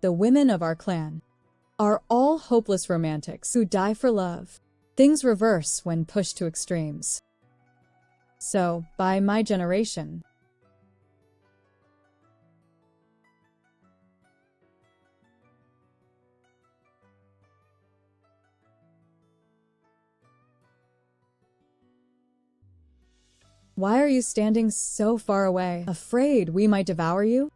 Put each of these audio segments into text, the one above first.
the women of our clan, are all hopeless romantics who die for love. Things reverse when pushed to extremes. So, by my generation, why are you standing so far away? Afraid we might devour you?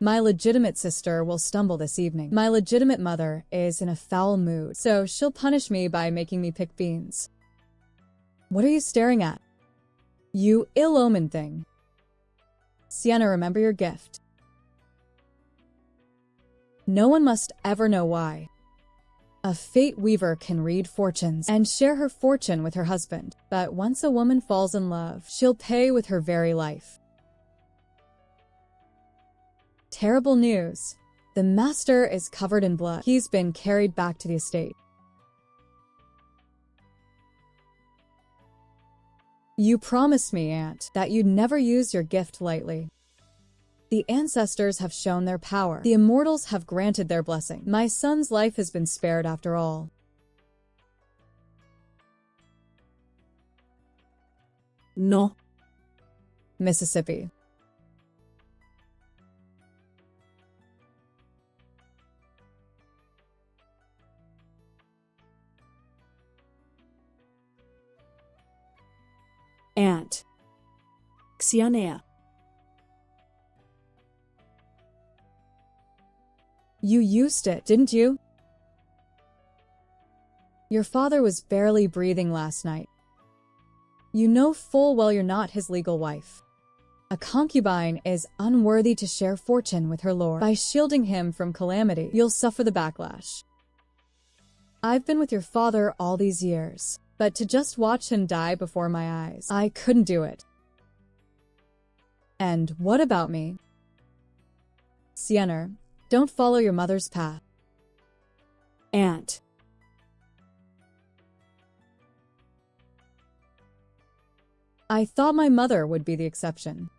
My legitimate sister will stumble this evening. My legitimate mother is in a foul mood, so she'll punish me by making me pick beans. What are you staring at? You ill-omened thing. Sienna, remember your gift. No one must ever know why. A fate weaver can read fortunes and share her fortune with her husband, but once a woman falls in love, she'll pay with her very life. Terrible news. The master is covered in blood. He's been carried back to the estate. You promised me, Aunt, that you'd never use your gift lightly. The ancestors have shown their power. The immortals have granted their blessing. My son's life has been spared after all. No. Mississippi. Aunt. Xianea. You used it, didn't you? Your father was barely breathing last night. You know full well you're not his legal wife. A concubine is unworthy to share fortune with her lord. By shielding him from calamity, you'll suffer the backlash. I've been with your father all these years, but to just watch him die before my eyes, I couldn't do it. And what about me? Sienna, don't follow your mother's path. Aunt. I thought my mother would be the exception.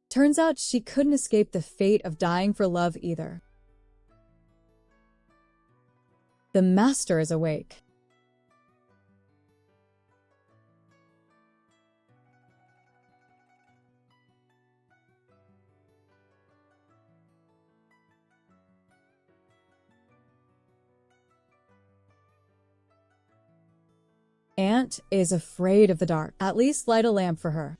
Turns out she couldn't escape the fate of dying for love either. The master is awake. Aunt is afraid of the dark. At least light a lamp for her.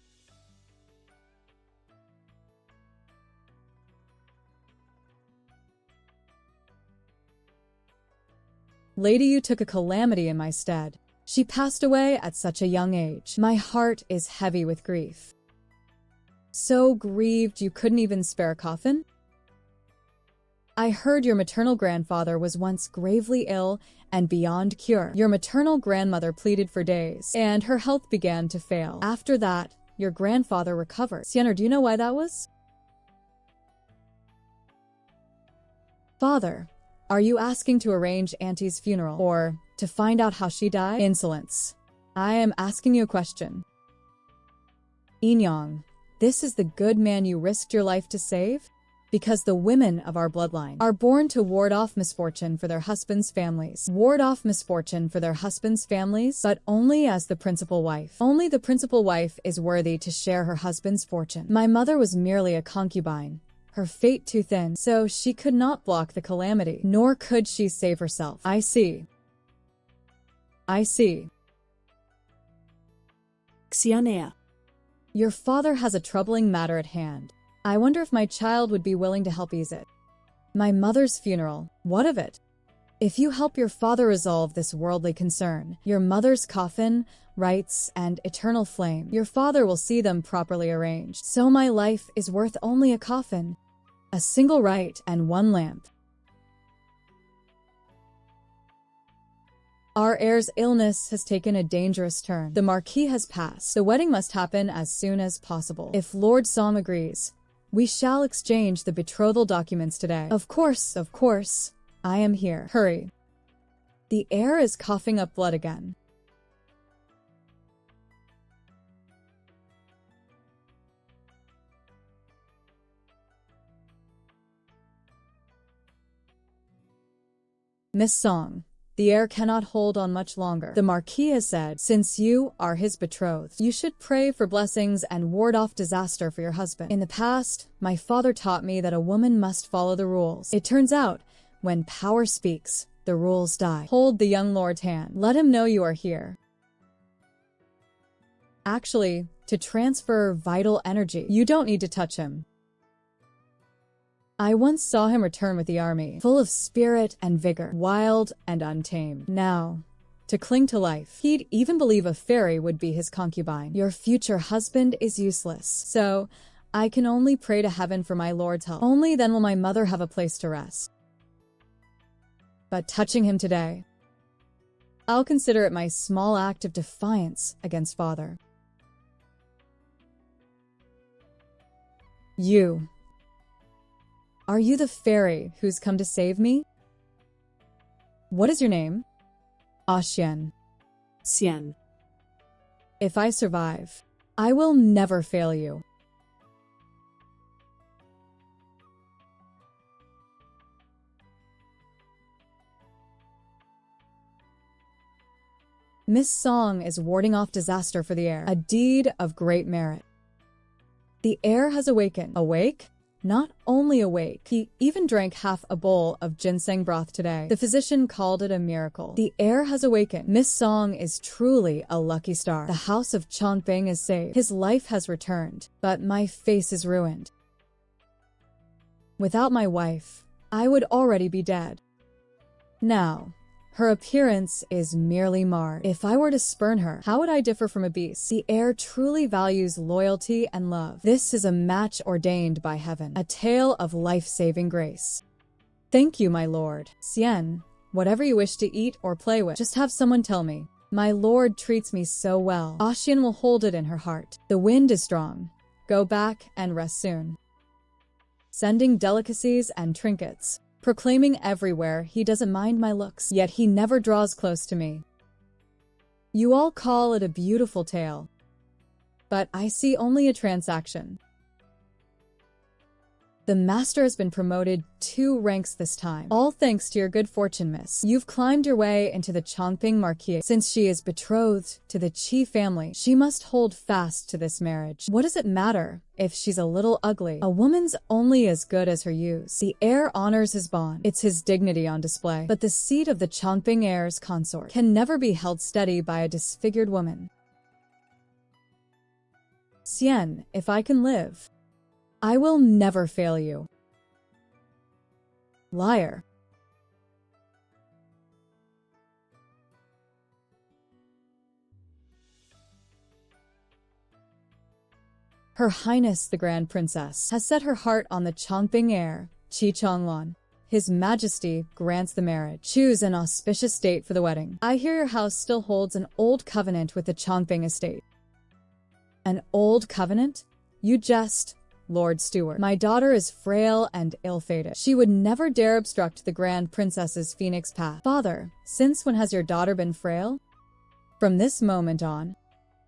Lady, you took a calamity in my stead. She passed away at such a young age. My heart is heavy with grief. So grieved you couldn't even spare a coffin? I heard your maternal grandfather was once gravely ill and beyond cure. Your maternal grandmother pleaded for days, and her health began to fail. After that, your grandfather recovered. Sienna, do you know why that was? Father, are you asking to arrange Auntie's funeral, or to find out how she died? Insolence. I am asking you a question. Inyang, this is the good man you risked your life to save? Because the women of our bloodline are born to ward off misfortune for their husbands' families. Ward off misfortune for their husbands' families, but only as the principal wife. Only the principal wife is worthy to share her husband's fortune. My mother was merely a concubine, her fate too thin, so she could not block the calamity, nor could she save herself. I see. I see. Xianea. Your father has a troubling matter at hand. I wonder if my child would be willing to help ease it. My mother's funeral, what of it? If you help your father resolve this worldly concern, your mother's coffin, rites, and eternal flame, your father will see them properly arranged. So my life is worth only a coffin, a single rite, and one lamp. Our heir's illness has taken a dangerous turn. The Marquis has passed. The wedding must happen as soon as possible. If Lord Som agrees, we shall exchange the betrothal documents today. Of course, I am here. Hurry. The heir is coughing up blood again. Miss Song, the heir cannot hold on much longer. The Marquis has said, since you are his betrothed, you should pray for blessings and ward off disaster for your husband. In the past, my father taught me that a woman must follow the rules. It turns out, when power speaks, the rules die. Hold the young lord's hand. Let him know you are here. Actually, to transfer vital energy, you don't need to touch him. I once saw him return with the army, full of spirit and vigor, wild and untamed. Now, to cling to life, he'd even believe a fairy would be his concubine. Your future husband is useless, so I can only pray to heaven for my lord's help. Only then will my mother have a place to rest. But touching him today, I'll consider it my small act of defiance against father. You. Are you the fairy who's come to save me? What is your name? Xian. Xian. If I survive, I will never fail you. Miss Song is warding off disaster for the heir, a deed of great merit. The heir has awakened. Awake? Not only awake, he even drank half a bowl of ginseng broth today. The physician called it a miracle. The heir has awakened. Miss Song is truly a lucky star. The house of Chongping is saved. His life has returned, but my face is ruined. Without my wife, I would already be dead. Now, her appearance is merely marred. If I were to spurn her, how would I differ from a beast? The heir truly values loyalty and love. This is a match ordained by heaven, a tale of life-saving grace. Thank you, my lord. Xian, whatever you wish to eat or play with, just have someone tell me. My lord treats me so well. Xian will hold it in her heart. The wind is strong. Go back and rest soon. Sending delicacies and trinkets. Proclaiming everywhere he doesn't mind my looks, yet he never draws close to me. You all call it a beautiful tale, but I see only a transaction. The master has been promoted 2 ranks this time. All thanks to your good fortune, miss. You've climbed your way into the Chongping Marquis. Since she is betrothed to the Qi family, she must hold fast to this marriage. What does it matter if she's a little ugly? A woman's only as good as her use. The heir honors his bond. It's his dignity on display. But the seat of the Chongping heir's consort can never be held steady by a disfigured woman. Xian, if I can live, I will never fail you. Liar. Her Highness the Grand Princess has set her heart on the Chongping heir, Qi Chonglan. His Majesty grants the marriage. Choose an auspicious date for the wedding. I hear your house still holds an old covenant with the Chongping estate. An old covenant? You jest, Lord Steward. My daughter is frail and ill-fated. She would never dare obstruct the Grand Princess's phoenix path. Father, since when has your daughter been frail? From this moment on,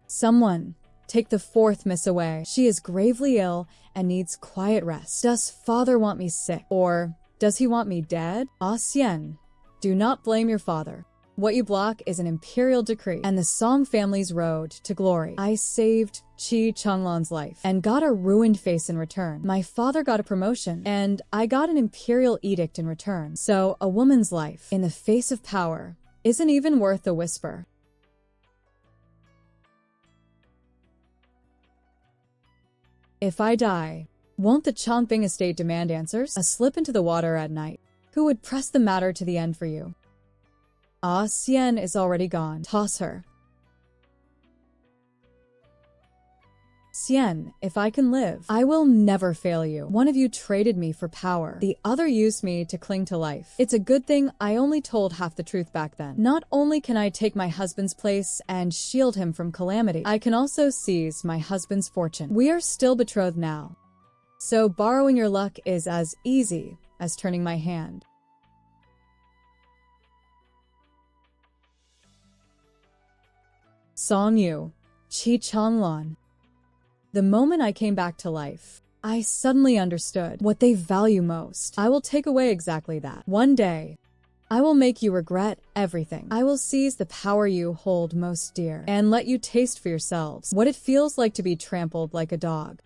someone take the 4th miss away. She is gravely ill and needs quiet rest. Does father want me sick? Or does he want me dead? Xian, do not blame your father. What you block is an imperial decree and the Song family's road to glory. I saved Qi Chonglan's life and got a ruined face in return. My father got a promotion and I got an imperial edict in return. So a woman's life in the face of power isn't even worth a whisper. If I die, won't the Chongping estate demand answers? A slip into the water at night. Who would press the matter to the end for you? Xian is already gone. Toss her. Xian, if I can live, I will never fail you. One of you traded me for power. The other used me to cling to life. It's a good thing I only told half the truth back then. Not only can I take my husband's place and shield him from calamity, I can also seize my husband's fortune. We are still betrothed now, so borrowing your luck is as easy as turning my hand. Song Yu, Qi Chonglan. The moment I came back to life, I suddenly understood what they value most. I will take away exactly that. One day, I will make you regret everything. I will seize the power you hold most dear and let you taste for yourselves what it feels like to be trampled like a dog.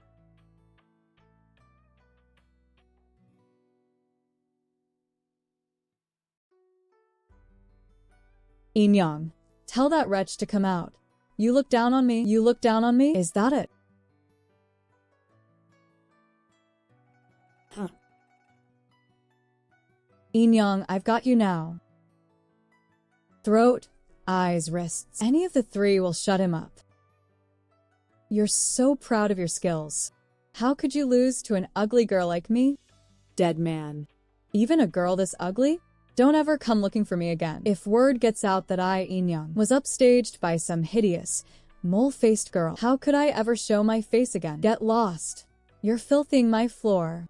Inyoung, tell that wretch to come out. You look down on me? You look down on me? Is that it? Huh. Inyoung, I've got you now. Throat, eyes, wrists. Any of the three will shut him up. You're so proud of your skills. How could you lose to an ugly girl like me? Dead man. Even a girl this ugly? Don't ever come looking for me again. If word gets out that I, Inyoung, was upstaged by some hideous, mole-faced girl, how could I ever show my face again? Get lost. You're filthing my floor.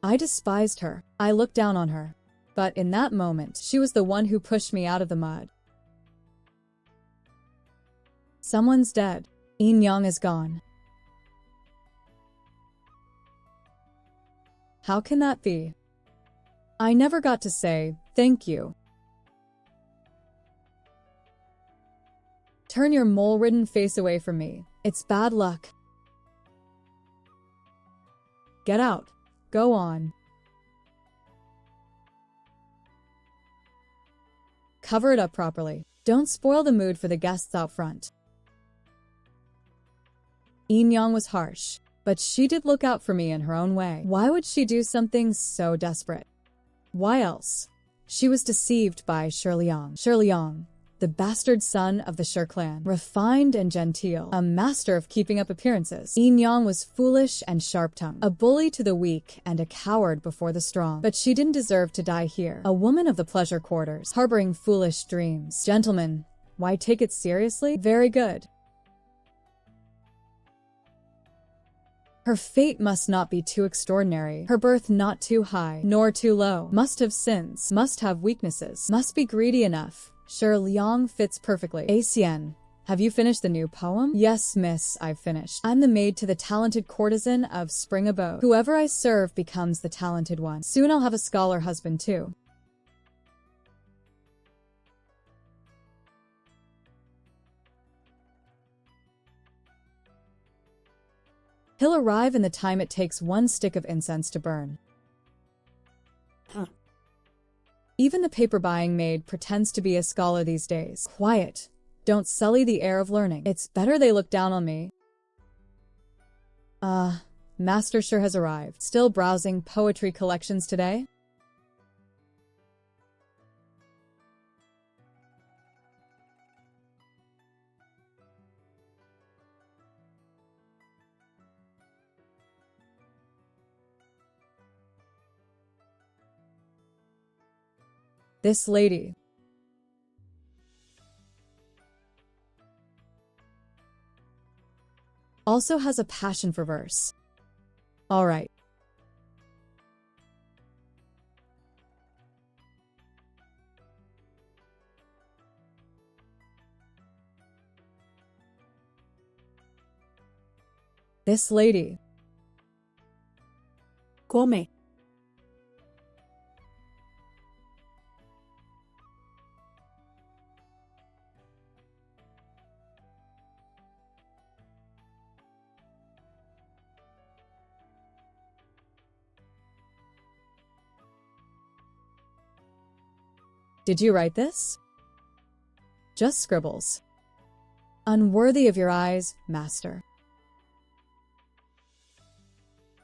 I despised her. I looked down on her. But in that moment, she was the one who pushed me out of the mud. Someone's dead. Inyoung is gone. How can that be? I never got to say, thank you. Turn your mole-ridden face away from me. It's bad luck. Get out. Go on. Cover it up properly. Don't spoil the mood for the guests out front. Inyoung was harsh, but she did look out for me in her own way. Why would she do something so desperate? Why else? She was deceived by Shirleyong, the bastard son of the Shir clan, refined and genteel, a master of keeping up appearances. Inyoung was foolish and sharp-tongued, a bully to the weak and a coward before the strong. But she didn't deserve to die here, a woman of the pleasure quarters, harboring foolish dreams. Gentlemen, why take it seriously? Very good. Her fate must not be too extraordinary, her birth not too high, nor too low, must have sins, must have weaknesses, must be greedy enough. Shirleyong fits perfectly. Acien, have you finished the new poem? Yes, miss, I've finished. I'm the maid to the talented courtesan of Spring Abode. Whoever I serve becomes the talented one. Soon I'll have a scholar husband too. He'll arrive in the time it takes one stick of incense to burn. Huh. Even the paper-buying maid pretends to be a scholar these days. Quiet. Don't sully the air of learning. It's better they look down on me. Master sure has arrived. Still browsing poetry collections today? This lady. Also has a passion for verse. All right. This lady. Come. Did you write this? Just scribbles. Unworthy of your eyes, master.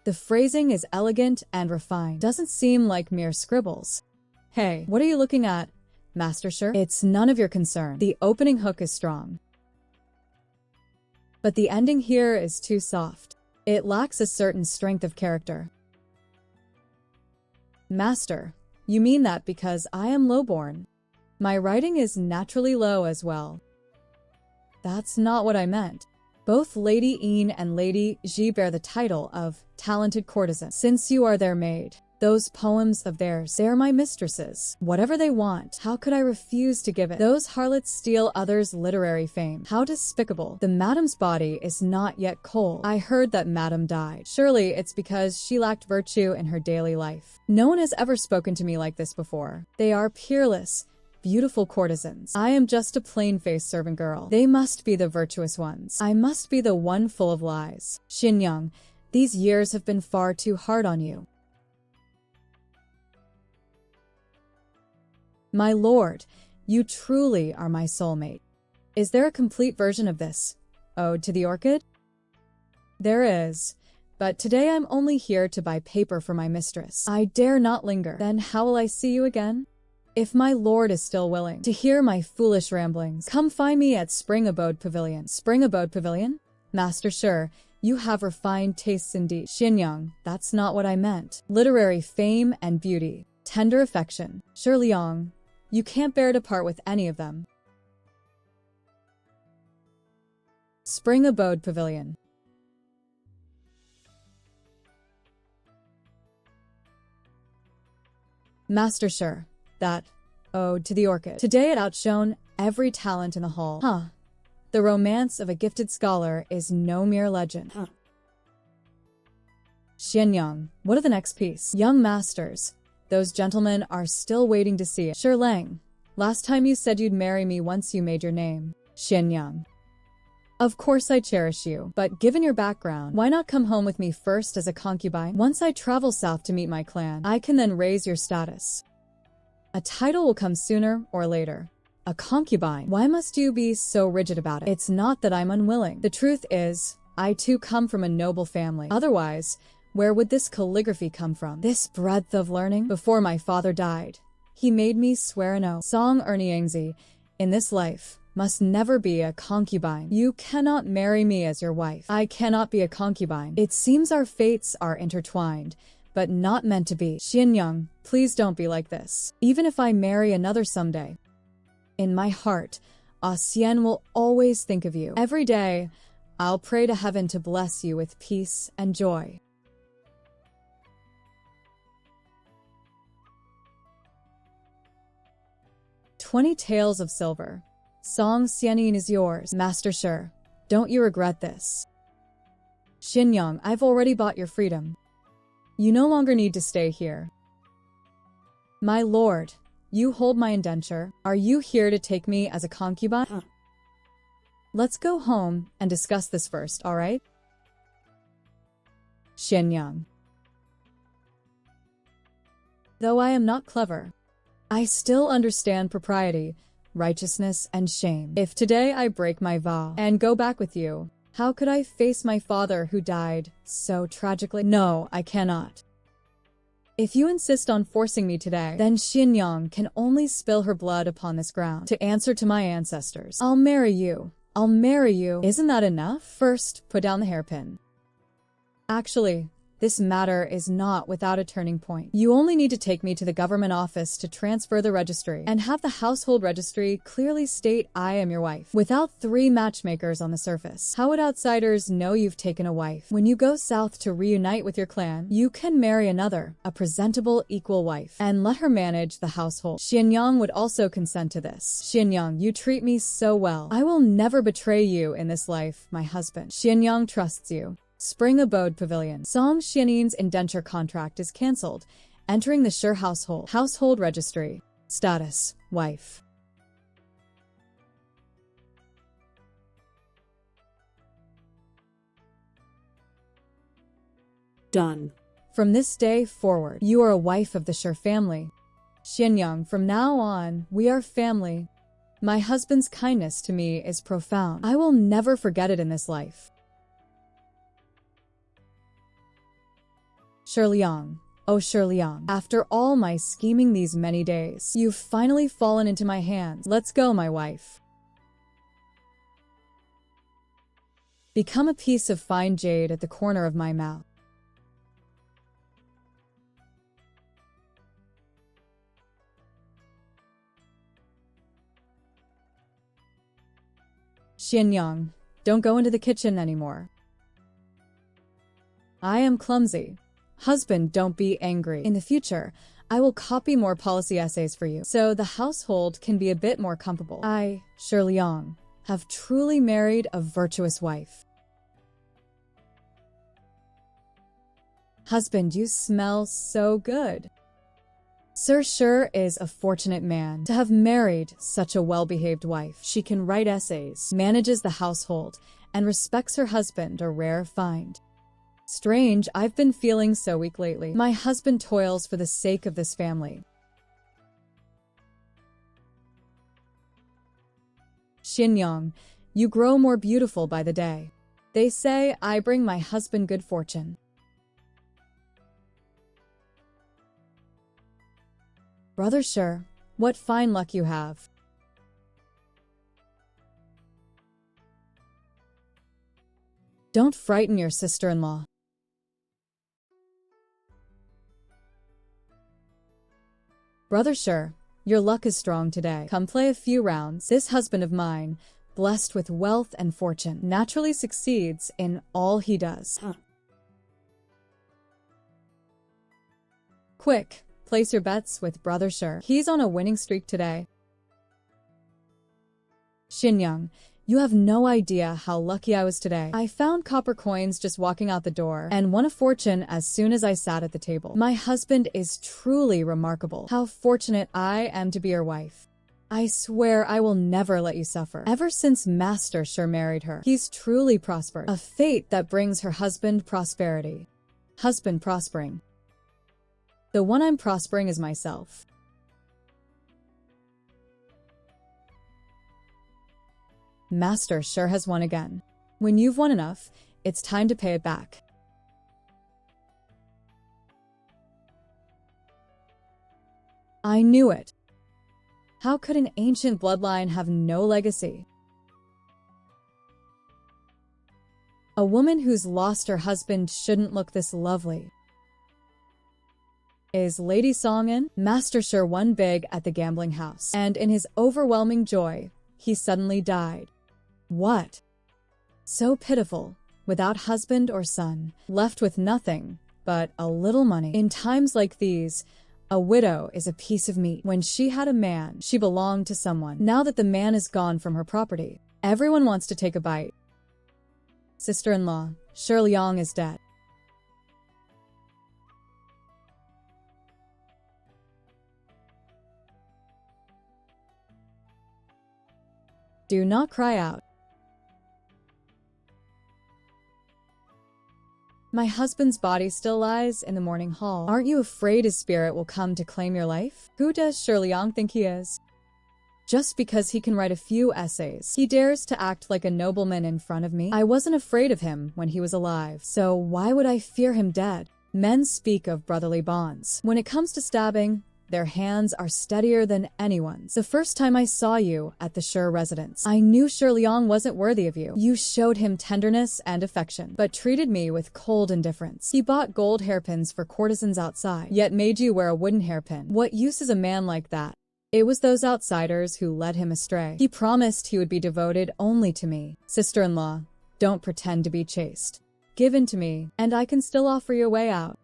The phrasing is elegant and refined. Doesn't seem like mere scribbles. Hey, what are you looking at, Master Sir? It's none of your concern. The opening hook is strong. But the ending here is too soft. It lacks a certain strength of character. Master, you mean that because I am lowborn. My writing is naturally low as well. That's not what I meant. Both Lady Een and Lady Ji bear the title of talented courtesan, since you are their maid. Those poems of theirs, they are my mistresses. Whatever they want, how could I refuse to give it? Those harlots steal others' literary fame. How despicable. The madam's body is not yet cold. I heard that madam died. Surely it's because she lacked virtue in her daily life. No one has ever spoken to me like this before. They are peerless, beautiful courtesans. I am just a plain-faced servant girl. They must be the virtuous ones. I must be the one full of lies. Xinyoung, these years have been far too hard on you. My lord, you truly are my soulmate. Is there a complete version of this ode to the orchid? There is, but today I'm only here to buy paper for my mistress. I dare not linger. Then how will I see you again? If my lord is still willing to hear my foolish ramblings, come find me at Spring Abode Pavilion. Spring Abode Pavilion? Master Sure, you have refined tastes indeed. Xinyoung, that's not what I meant. Literary fame and beauty, tender affection. Shi Liang, you can't bear to part with any of them. Spring Abode Pavilion. Master Sure, that ode to the orchid. Today it outshone every talent in the hall. The romance of a gifted scholar is no mere legend. Xinyoung, what of the next piece? Young masters, those gentlemen are still waiting to see it. Shi Lang, last time you said you'd marry me once you made your name. Xinyoung, of course I cherish you, but given your background, why not come home with me first as a concubine? Once I travel south to meet my clan, I can then raise your status. A title will come sooner or later. A concubine? Why must you be so rigid about it? It's not that I'm unwilling. The truth is, I too come from a noble family. Otherwise, where would this calligraphy come from? This breadth of learning? Before my father died, he made me swear an oath. Song Erniangzi, in this life, must never be a concubine. You cannot marry me as your wife. I cannot be a concubine. It seems our fates are intertwined, but not meant to be. Xinyoung, please don't be like this. Even if I marry another someday, in my heart, Xian will always think of you. Every day, I'll pray to heaven to bless you with peace and joy. "20 Tales of Silver. Song Xianin is yours. Master Sure, don't you regret this? Xinyoung, I've already bought your freedom. You no longer need to stay here. My lord, you hold my indenture. Are you here to take me as a concubine? Let's go home and discuss this first, all right? Xinyoung. Though I am not clever, I still understand propriety, righteousness, and shame. If today I break my vow and go back with you, how could I face my father who died so tragically? No, I cannot. If you insist on forcing me today, then Xinyoung can only spill her blood upon this ground to answer to my ancestors. I'll marry you. I'll marry you. Isn't that enough? First, put down the hairpin. Actually, this matter is not without a turning point. You only need to take me to the government office to transfer the registry and have the household registry clearly state I am your wife, without 3 matchmakers on the surface. How would outsiders know you've taken a wife? When you go south to reunite with your clan, you can marry another, a presentable equal wife, and let her manage the household. Xinyoung would also consent to this. Xinyoung, you treat me so well. I will never betray you in this life, my husband. Xinyoung trusts you. Spring Abode Pavilion. Song Xianin's indenture contract is cancelled. Entering the Sure household. Household registry. Status: wife. Done. From this day forward, you are a wife of the Sure family. Xinyoung, from now on, we are family. My husband's kindness to me is profound. I will never forget it in this life. Shi Liang, oh Shi Liang, after all my scheming these many days, you've finally fallen into my hands. Let's go, my wife. Become a piece of fine jade at the corner of my mouth. Xinyoung, don't go into the kitchen anymore. I am clumsy. Husband, don't be angry. In the future, I will copy more policy essays for you, so the household can be a bit more comfortable. I, Shirleyong, have truly married a virtuous wife. Husband, you smell so good. Sir Sure is a fortunate man to have married such a well-behaved wife. She can write essays, manages the household, and respects her husband, a rare find. Strange, I've been feeling so weak lately. My husband toils for the sake of this family. Shinyong, you grow more beautiful by the day. They say I bring my husband good fortune. Brother Sure, what fine luck you have. Don't frighten your sister-in-law. Brother Sure, your luck is strong today. Come play a few rounds. This husband of mine, blessed with wealth and fortune, naturally succeeds in all he does. Quick, place your bets with Brother Sure. He's on a winning streak today. Shinyang, you have no idea how lucky I was today. I found copper coins just walking out the door and won a fortune as soon as I sat at the table. My husband is truly remarkable. How fortunate I am to be your wife. I swear I will never let you suffer. Ever since Master Sure married her, he's truly prospered. A fate that brings her husband prosperity. Husband prospering. The one I'm prospering is myself. Master Sure has won again. When you've won enough, it's time to pay it back. I knew it. How could an ancient bloodline have no legacy? A woman who's lost her husband shouldn't look this lovely. Is Lady Song in? Master Sure won big at the gambling house, and in his overwhelming joy, he suddenly died. What? So pitiful, without husband or son, left with nothing but a little money. In times like these, a widow is a piece of meat. When she had a man, she belonged to someone. Now that the man is gone from her property, everyone wants to take a bite. Sister-in-law, Shirleyong is dead. Do not cry out. My husband's body still lies in the morning hall. Aren't you afraid his spirit will come to claim your life? Who does Shirleyong think he is? Just because he can write a few essays, he dares to act like a nobleman in front of me? I wasn't afraid of him when he was alive, so why would I fear him dead? Men speak of brotherly bonds. When it comes to stabbing, their hands are steadier than anyone's. The first time I saw you at the Sure residence, I knew Shirleyong wasn't worthy of you. You showed him tenderness and affection, but treated me with cold indifference. He bought gold hairpins for courtesans outside, yet made you wear a wooden hairpin. What use is a man like that? It was those outsiders who led him astray. He promised he would be devoted only to me. Sister-in-law, don't pretend to be chaste. Give in to me, and I can still offer you a way out.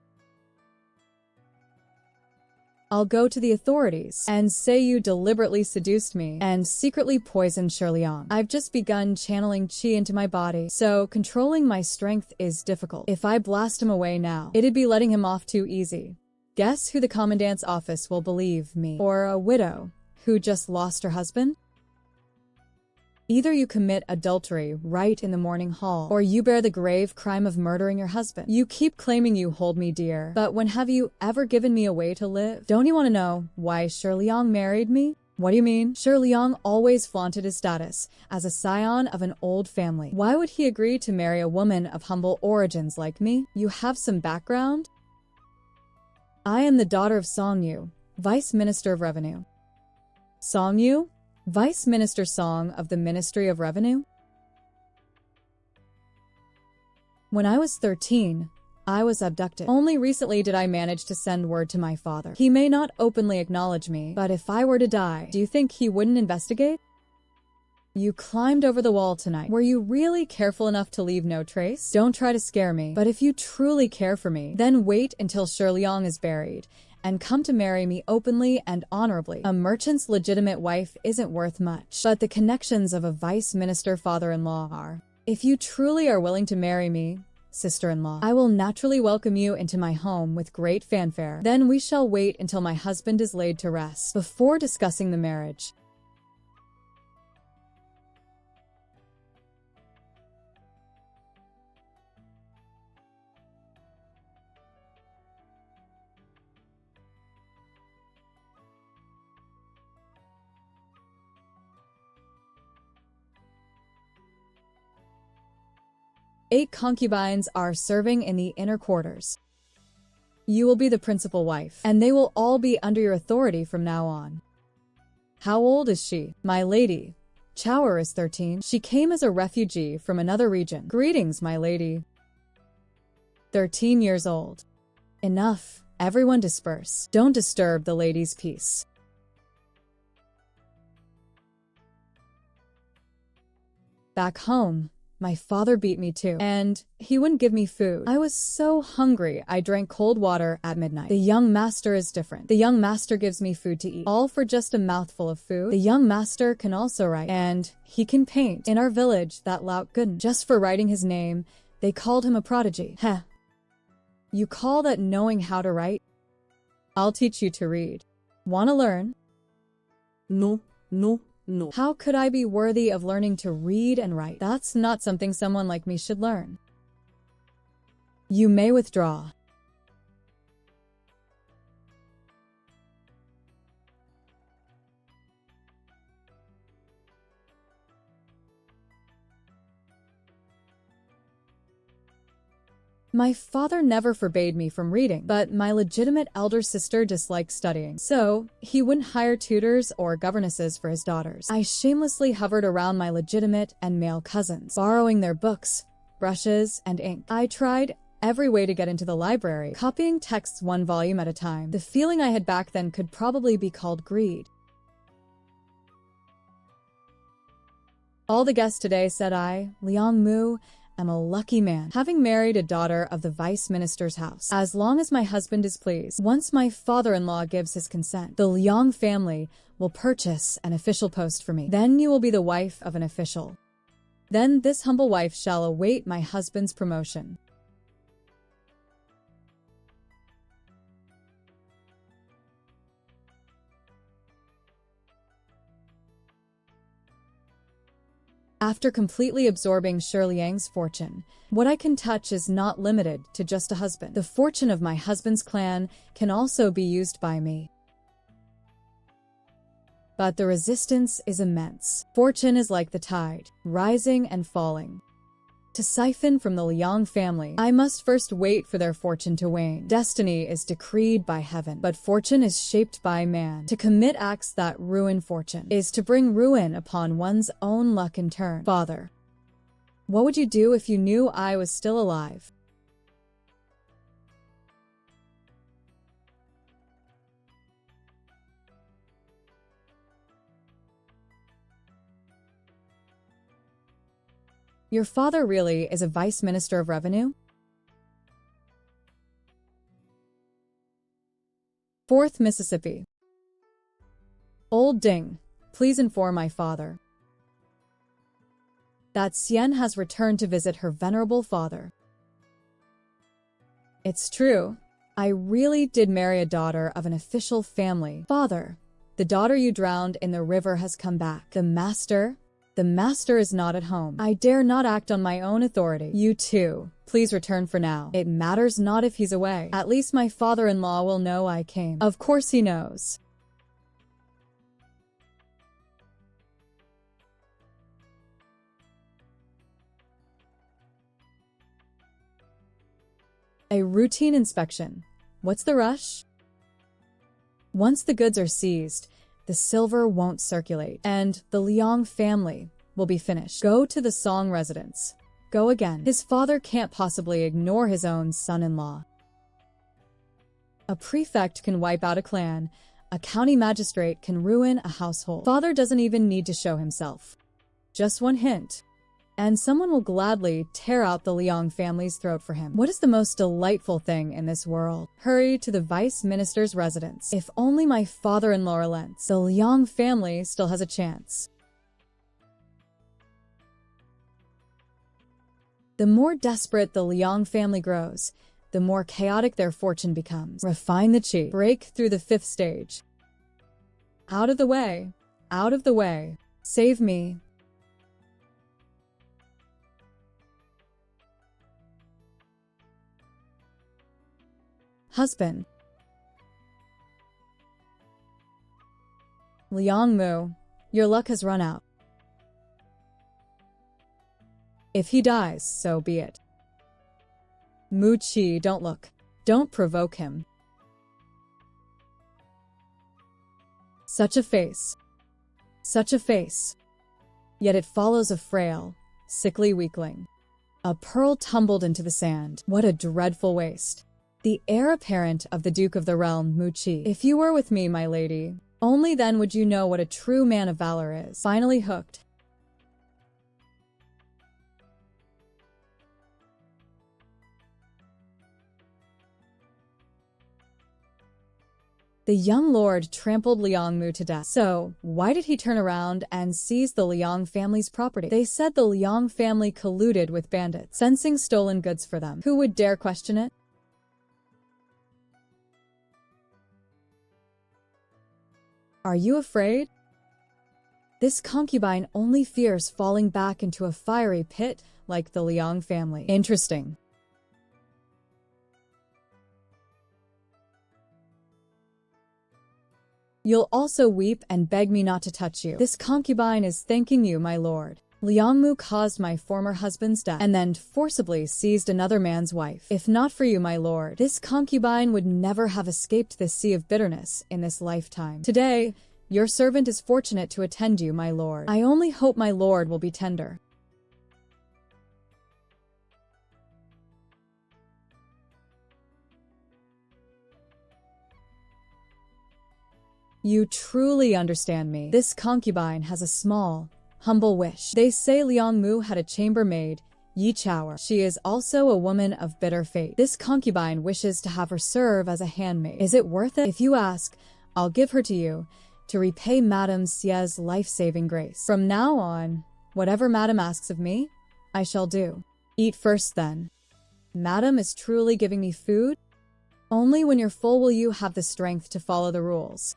I'll go to the authorities and say you deliberately seduced me and secretly poisoned Shirleyong. I've just begun channeling chi into my body, so controlling my strength is difficult. If I blast him away now, it'd be letting him off too easy. Guess who the commandant's office will believe, me or a widow who just lost her husband? Either you commit adultery right in the morning hall, or you bear the grave crime of murdering your husband. You keep claiming you hold me dear, but when have you ever given me a way to live? Don't you want to know why Shirleyong married me? What do you mean? Shirleyong always flaunted his status as a scion of an old family. Why would he agree to marry a woman of humble origins like me? You have some background? I am the daughter of Song Yu, Vice Minister of Revenue. Song Yu? Vice Minister Song of the Ministry of Revenue? When I was 13, I was abducted. Only recently did I manage to send word to my father. He may not openly acknowledge me, but if I were to die, do you think he wouldn't investigate? You climbed over the wall tonight. Were you really careful enough to leave no trace? Don't try to scare me. But if you truly care for me, then wait until Shirleyong is buried and come to marry me openly and honorably. A merchant's legitimate wife isn't worth much, but the connections of a vice minister father-in-law are. If you truly are willing to marry me, sister-in-law, I will naturally welcome you into my home with great fanfare. Then we shall wait until my husband is laid to rest before discussing the marriage. Eight concubines are serving in the inner quarters. You will be the principal wife, and they will all be under your authority from now on. How old is she? My lady. Chower is 13. She came as a refugee from another region. Greetings, my lady. 13 years old. Enough. Everyone disperse. Don't disturb the lady's peace. Back home, my father beat me too, and he wouldn't give me food. I was so hungry, I drank cold water at midnight. The young master is different. The young master gives me food to eat, all for just a mouthful of food. The young master can also write, and he can paint. In our village, that lout couldn't. Just for writing his name, they called him a prodigy. Heh. You call that knowing how to write? I'll teach you to read. Wanna learn? No. How could I be worthy of learning to read and write? That's not something someone like me should learn. You may withdraw. My father never forbade me from reading, but my legitimate elder sister disliked studying, so he wouldn't hire tutors or governesses for his daughters. I shamelessly hovered around my legitimate and male cousins, borrowing their books, brushes, and ink. I tried every way to get into the library, copying texts one volume at a time. The feeling I had back then could probably be called greed. All the guests today, said I, Liang Mu, am a lucky man, having married a daughter of the vice minister's house. As long as my husband is pleased, once my father-in-law gives his consent, the Liang family will purchase an official post for me. Then you will be the wife of an official. Then this humble wife shall await my husband's promotion. After completely absorbing Shirleyang's fortune, what I can touch is not limited to just a husband. The fortune of my husband's clan can also be used by me. But the resistance is immense. Fortune is like the tide, rising and falling. To siphon from the Liang family, I must first wait for their fortune to wane. Destiny is decreed by heaven, but fortune is shaped by man. To commit acts that ruin fortune is to bring ruin upon one's own luck in turn. Father, what would you do if you knew I was still alive? Your father really is a vice minister of revenue? 4th Mississippi. Old Ding, please inform my father that Xian has returned to visit her venerable father. It's true. I really did marry a daughter of an official family. Father, the daughter you drowned in the river has come back. The master is not at home. I dare not act on my own authority. You too, please return for now. It matters not if he's away. At least my father-in-law will know I came. Of course he knows. A routine inspection. What's the rush? Once the goods are seized, the silver won't circulate, and the Liang family will be finished. Go to the Song residence. Go again. His father can't possibly ignore his own son-in-law. A prefect can wipe out a clan. A county magistrate can ruin a household. Father doesn't even need to show himself. Just one hint, and someone will gladly tear out the Liang family's throat for him. What is the most delightful thing in this world? Hurry to the vice minister's residence. If only my father-in-law relents, the Liang family still has a chance. The more desperate the Liang family grows, the more chaotic their fortune becomes. Refine the chi. Break through the 5th stage. Out of the way. Out of the way. Save me. Husband. Liang Mu, your luck has run out. If he dies, so be it. Mu Qi, don't look. Don't provoke him. Such a face. Such a face. Yet it follows a frail, sickly weakling. A pearl tumbled into the sand. What a dreadful waste. The heir apparent of the Duke of the Realm, Mu Qi. If you were with me, my lady, only then would you know what a true man of valor is. Finally hooked. The young lord trampled Liang Mu to death. So, why did he turn around and seize the Liang family's property? They said the Liang family colluded with bandits, fencing stolen goods for them. Who would dare question it? Are you afraid? This concubine only fears falling back into a fiery pit like the Liang family. Interesting. You'll also weep and beg me not to touch you. This concubine is thanking you, my lord. Liang Mu caused my former husband's death and then forcibly seized another man's wife. If not for you, my lord, this concubine would never have escaped this sea of bitterness in this lifetime. Today, your servant is fortunate to attend you, my lord. I only hope my lord will be tender. You truly understand me. This concubine has a small, humble wish. They say Liang Mu had a chambermaid, Yi Chaoer. She is also a woman of bitter fate. This concubine wishes to have her serve as a handmaid. Is it worth it? If you ask, I'll give her to you, to repay Madame Xie's life-saving grace. From now on, whatever Madame asks of me, I shall do. Eat first then. Madame is truly giving me food? Only when you're full will you have the strength to follow the rules.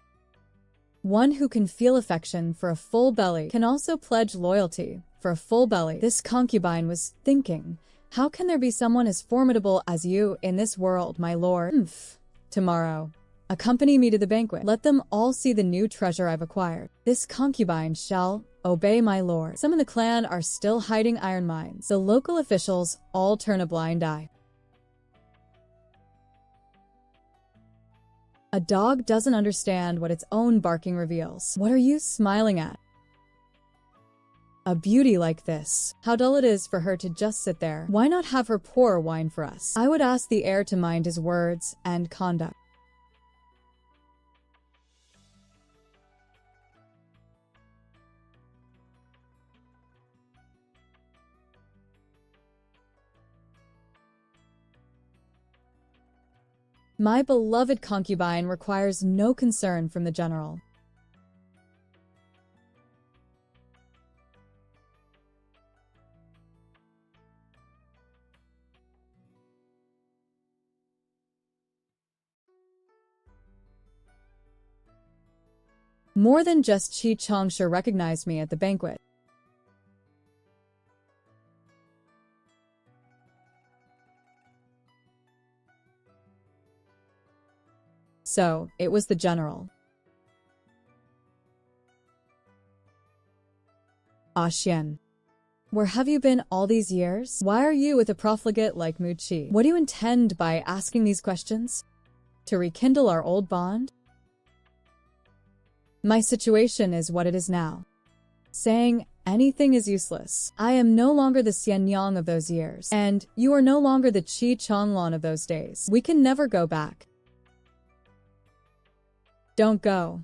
One who can feel affection for a full belly can also pledge loyalty for a full belly. This concubine was thinking, how can there be someone as formidable as you in this world, my lord? Tomorrow, accompany me to the banquet. Let them all see the new treasure I've acquired. This concubine shall obey my lord. Some in the clan are still hiding iron mines. The local officials all turn a blind eye. A dog doesn't understand what its own barking reveals. What are you smiling at? A beauty like this. How dull it is for her to just sit there. Why not have her pour wine for us? I would ask the heir to mind his words and conduct. My beloved concubine requires no concern from the general. More than just Qi Changsha recognized me at the banquet. So, it was the general. Ah Xian. Where have you been all these years? Why are you with a profligate like Mu Qi? What do you intend by asking these questions? To rekindle our old bond? My situation is what it is now. Saying anything is useless. I am no longer the Xian Yang of those years, and you are no longer the Qi Changlan of those days. We can never go back. Don't go.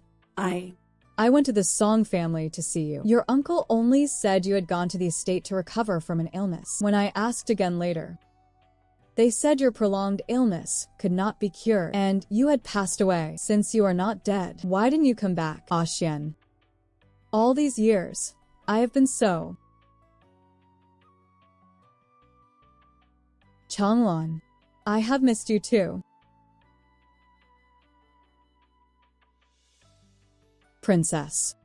I went to the Song family to see you. Your uncle only said you had gone to the estate to recover from an illness. When I asked again later, they said your prolonged illness could not be cured, and you had passed away. Since you are not dead, why didn't you come back? Ah Xian. All these years, I have been so. Changlan, I have missed you too. Princess.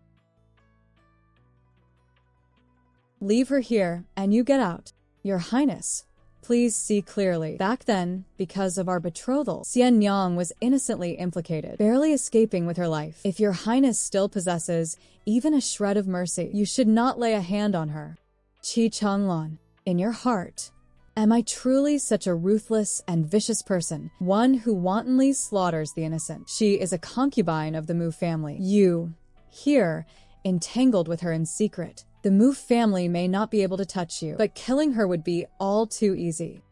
Leave her here, and you get out. Your Highness, please see clearly. Back then, because of our betrothal, Xian Yang was innocently implicated, barely escaping with her life. If your Highness still possesses even a shred of mercy, you should not lay a hand on her. Qi Changlan, in your heart, am I truly such a ruthless and vicious person, one who wantonly slaughters the innocent? She is a concubine of the Mu family. You, here, entangled with her in secret. The Mu family may not be able to touch you, but killing her would be all too easy.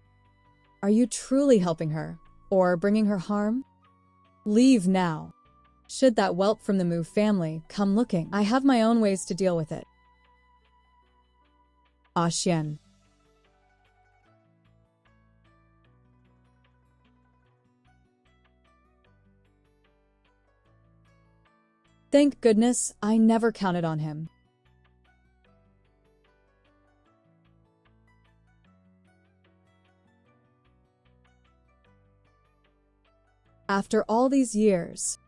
Are you truly helping her, or bringing her harm? Leave now. Should that whelp from the Mu family come looking, I have my own ways to deal with it. Ah Xian. Thank goodness I never counted on him. After all these years,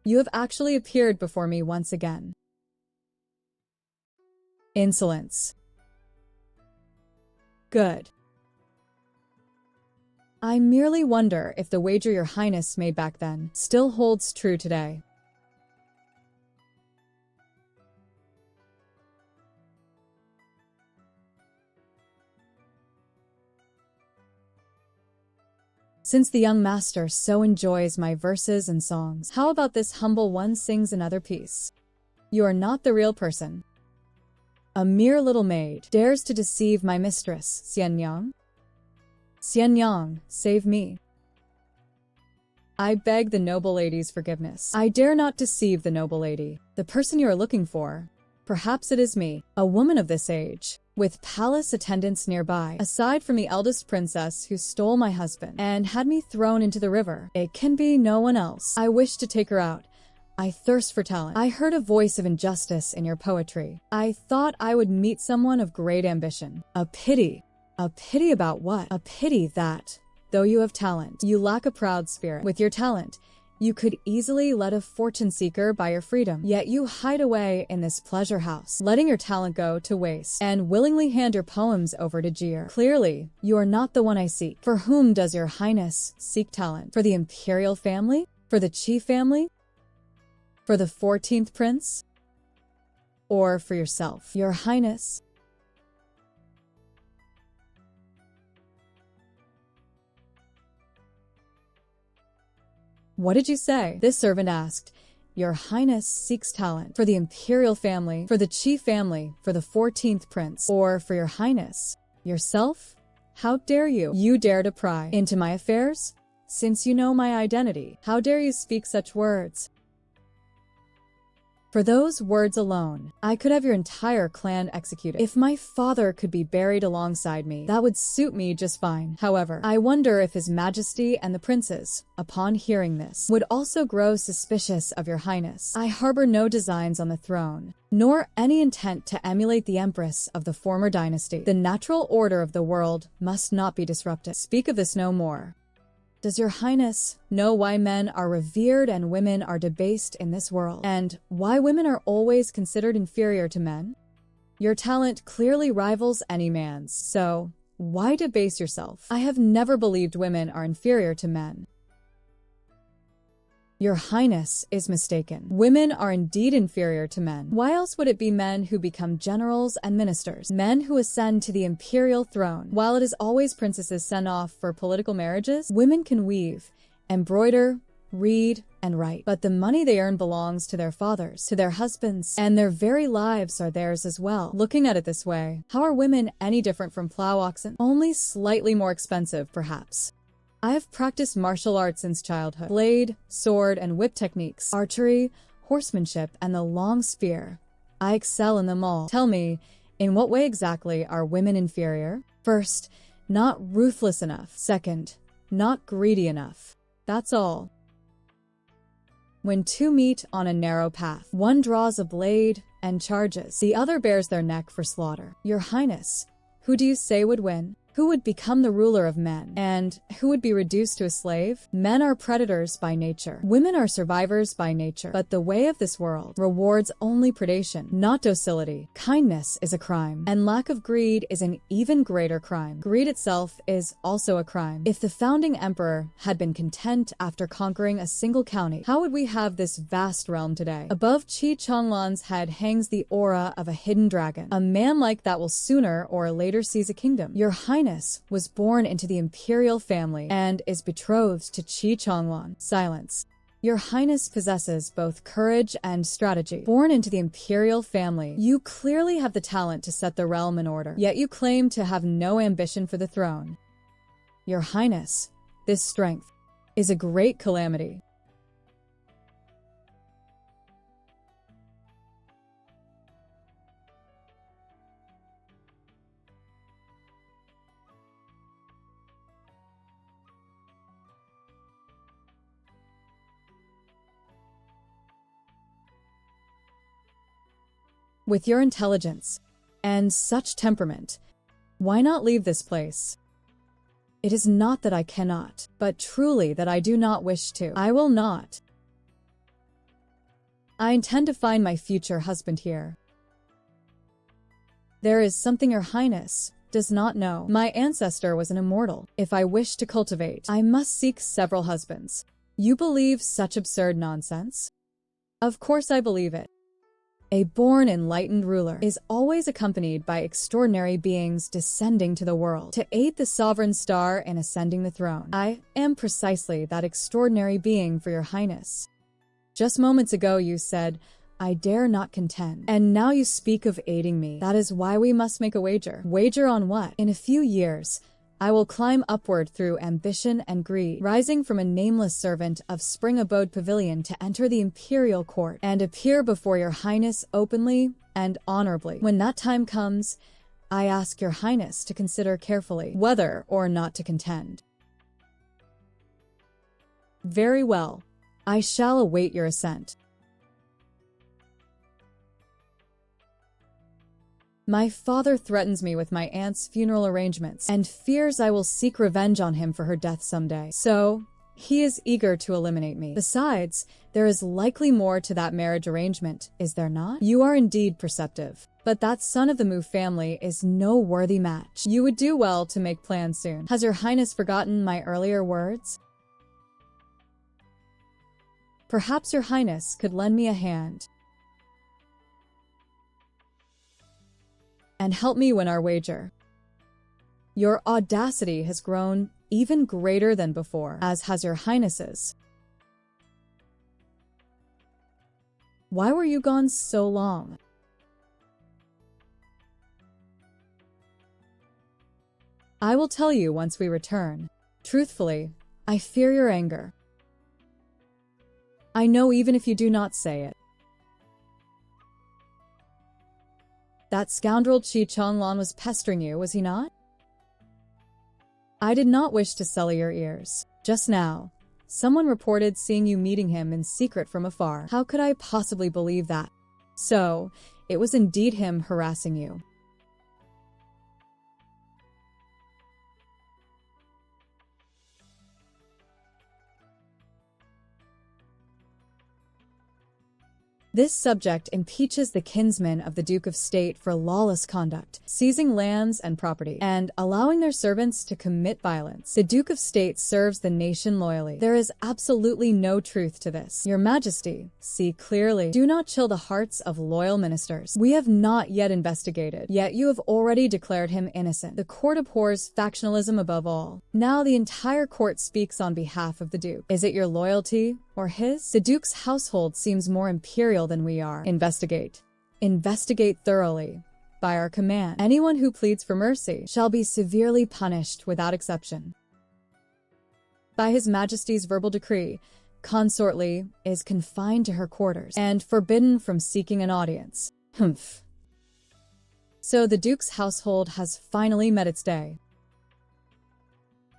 you have actually appeared before me once again. Insolence. Good. I merely wonder if the wager your Highness made back then still holds true today. Since the young master so enjoys my verses and songs, how about this humble one sings another piece? You are not the real person. A mere little maid dares to deceive my mistress, Xian Yang? Xian Yang, save me. I beg the noble lady's forgiveness. I dare not deceive the noble lady, the person you are looking for. Perhaps it is me, a woman of this age, with palace attendants nearby. Aside from the eldest princess who stole my husband and had me thrown into the river, it can be no one else. I wish to take her out. I thirst for talent. I heard a voice of injustice in your poetry. I thought I would meet someone of great ambition. A pity. A pity about what? A pity that, though you have talent, you lack a proud spirit. With your talent, you could easily let a fortune seeker buy your freedom, yet you hide away in this pleasure house, letting your talent go to waste, and willingly hand your poems over to jeer. Clearly, you are not the one I seek. For whom does your Highness seek talent? For the imperial family? For the Qi family? For the 14th prince? Or for yourself, your Highness? What did you say? This servant asked. Your Highness seeks talent for the imperial family, for the Qi family, for the 14th prince, or for your Highness? Yourself? How dare you? You dare to pry into my affairs? Since you know my identity, how dare you speak such words? For those words alone, I could have your entire clan executed. If my father could be buried alongside me, that would suit me just fine. However, I wonder if His Majesty and the princes, upon hearing this, would also grow suspicious of your Highness. I harbor no designs on the throne, nor any intent to emulate the empress of the former dynasty. The natural order of the world must not be disrupted. Speak of this no more. Does your Highness know why men are revered and women are debased in this world? And why women are always considered inferior to men? Your talent clearly rivals any man's, so why debase yourself? I have never believed women are inferior to men. Your Highness is mistaken. Women are indeed inferior to men. Why else would it be men who become generals and ministers, men who ascend to the imperial throne? While it is always princesses sent off for political marriages, women can weave, embroider, read, and write. But the money they earn belongs to their fathers, to their husbands, and their very lives are theirs as well. Looking at it this way, how are women any different from plow oxen? Only slightly more expensive, perhaps. I have practiced martial arts since childhood. Blade, sword, and whip techniques, archery, horsemanship, and the long spear. I excel in them all. Tell me, in what way exactly are women inferior? First, not ruthless enough. Second, not greedy enough. That's all. When two meet on a narrow path, one draws a blade and charges. The other bares their neck for slaughter. Your Highness, who do you say would win? Who would become the ruler of men? And who would be reduced to a slave? Men are predators by nature. Women are survivors by nature. But the way of this world rewards only predation, not docility. Kindness is a crime, and lack of greed is an even greater crime. Greed itself is also a crime. If the founding emperor had been content after conquering a single county, how would we have this vast realm today? Above Qi Changlan's head hangs the aura of a hidden dragon. A man like that will sooner or later seize a kingdom. Your Highness was born into the imperial family and is betrothed to Qi Changlan. Silence. Your Highness possesses both courage and strategy. Born into the imperial family, you clearly have the talent to set the realm in order, yet you claim to have no ambition for the throne. Your Highness, this strength is a great calamity. With your intelligence and such temperament, why not leave this place? It is not that I cannot, but truly that I do not wish to. I will not. I intend to find my future husband here. There is something Your Highness does not know. My ancestor was an immortal. If I wish to cultivate, I must seek several husbands. You believe such absurd nonsense? Of course I believe it. A born enlightened ruler is always accompanied by extraordinary beings descending to the world to aid the sovereign star in ascending the throne. I am precisely that extraordinary being for Your Highness. Just moments ago you said, I dare not contend, and now you speak of aiding me. That is why we must make a wager. Wager on what? In a few years, I will climb upward through ambition and greed, rising from a nameless servant of Spring Abode Pavilion to enter the imperial court and appear before Your Highness openly and honorably. When that time comes, I ask Your Highness to consider carefully whether or not to contend. Very well. I shall await your assent. My father threatens me with my aunt's funeral arrangements and fears I will seek revenge on him for her death someday. So, he is eager to eliminate me. Besides, there is likely more to that marriage arrangement, is there not? You are indeed perceptive. But that son of the Mu family is no worthy match. You would do well to make plans soon. Has Your Highness forgotten my earlier words? Perhaps Your Highness could lend me a hand and help me win our wager. Your audacity has grown even greater than before, as has Your Highness's. Why were you gone so long? I will tell you once we return. Truthfully, I fear your anger. I know even if you do not say it. That scoundrel Qi Changlan was pestering you, was he not? I did not wish to sully your ears. Just now, someone reported seeing you meeting him in secret from afar. How could I possibly believe that? So, it was indeed him harassing you. This subject impeaches the kinsmen of the Duke of State for lawless conduct, seizing lands and property, and allowing their servants to commit violence. The Duke of State serves the nation loyally. There is absolutely no truth to this. Your Majesty, see clearly. Do not chill the hearts of loyal ministers. We have not yet investigated, yet you have already declared him innocent. The court abhors factionalism above all. Now the entire court speaks on behalf of the Duke. Is it your loyalty or his? The Duke's household seems more imperial than we are. Investigate. Investigate thoroughly. By our command, anyone who pleads for mercy shall be severely punished without exception. By His Majesty's verbal decree, consortly is confined to her quarters and forbidden from seeking an audience. Humph. So the Duke's household has finally met its day.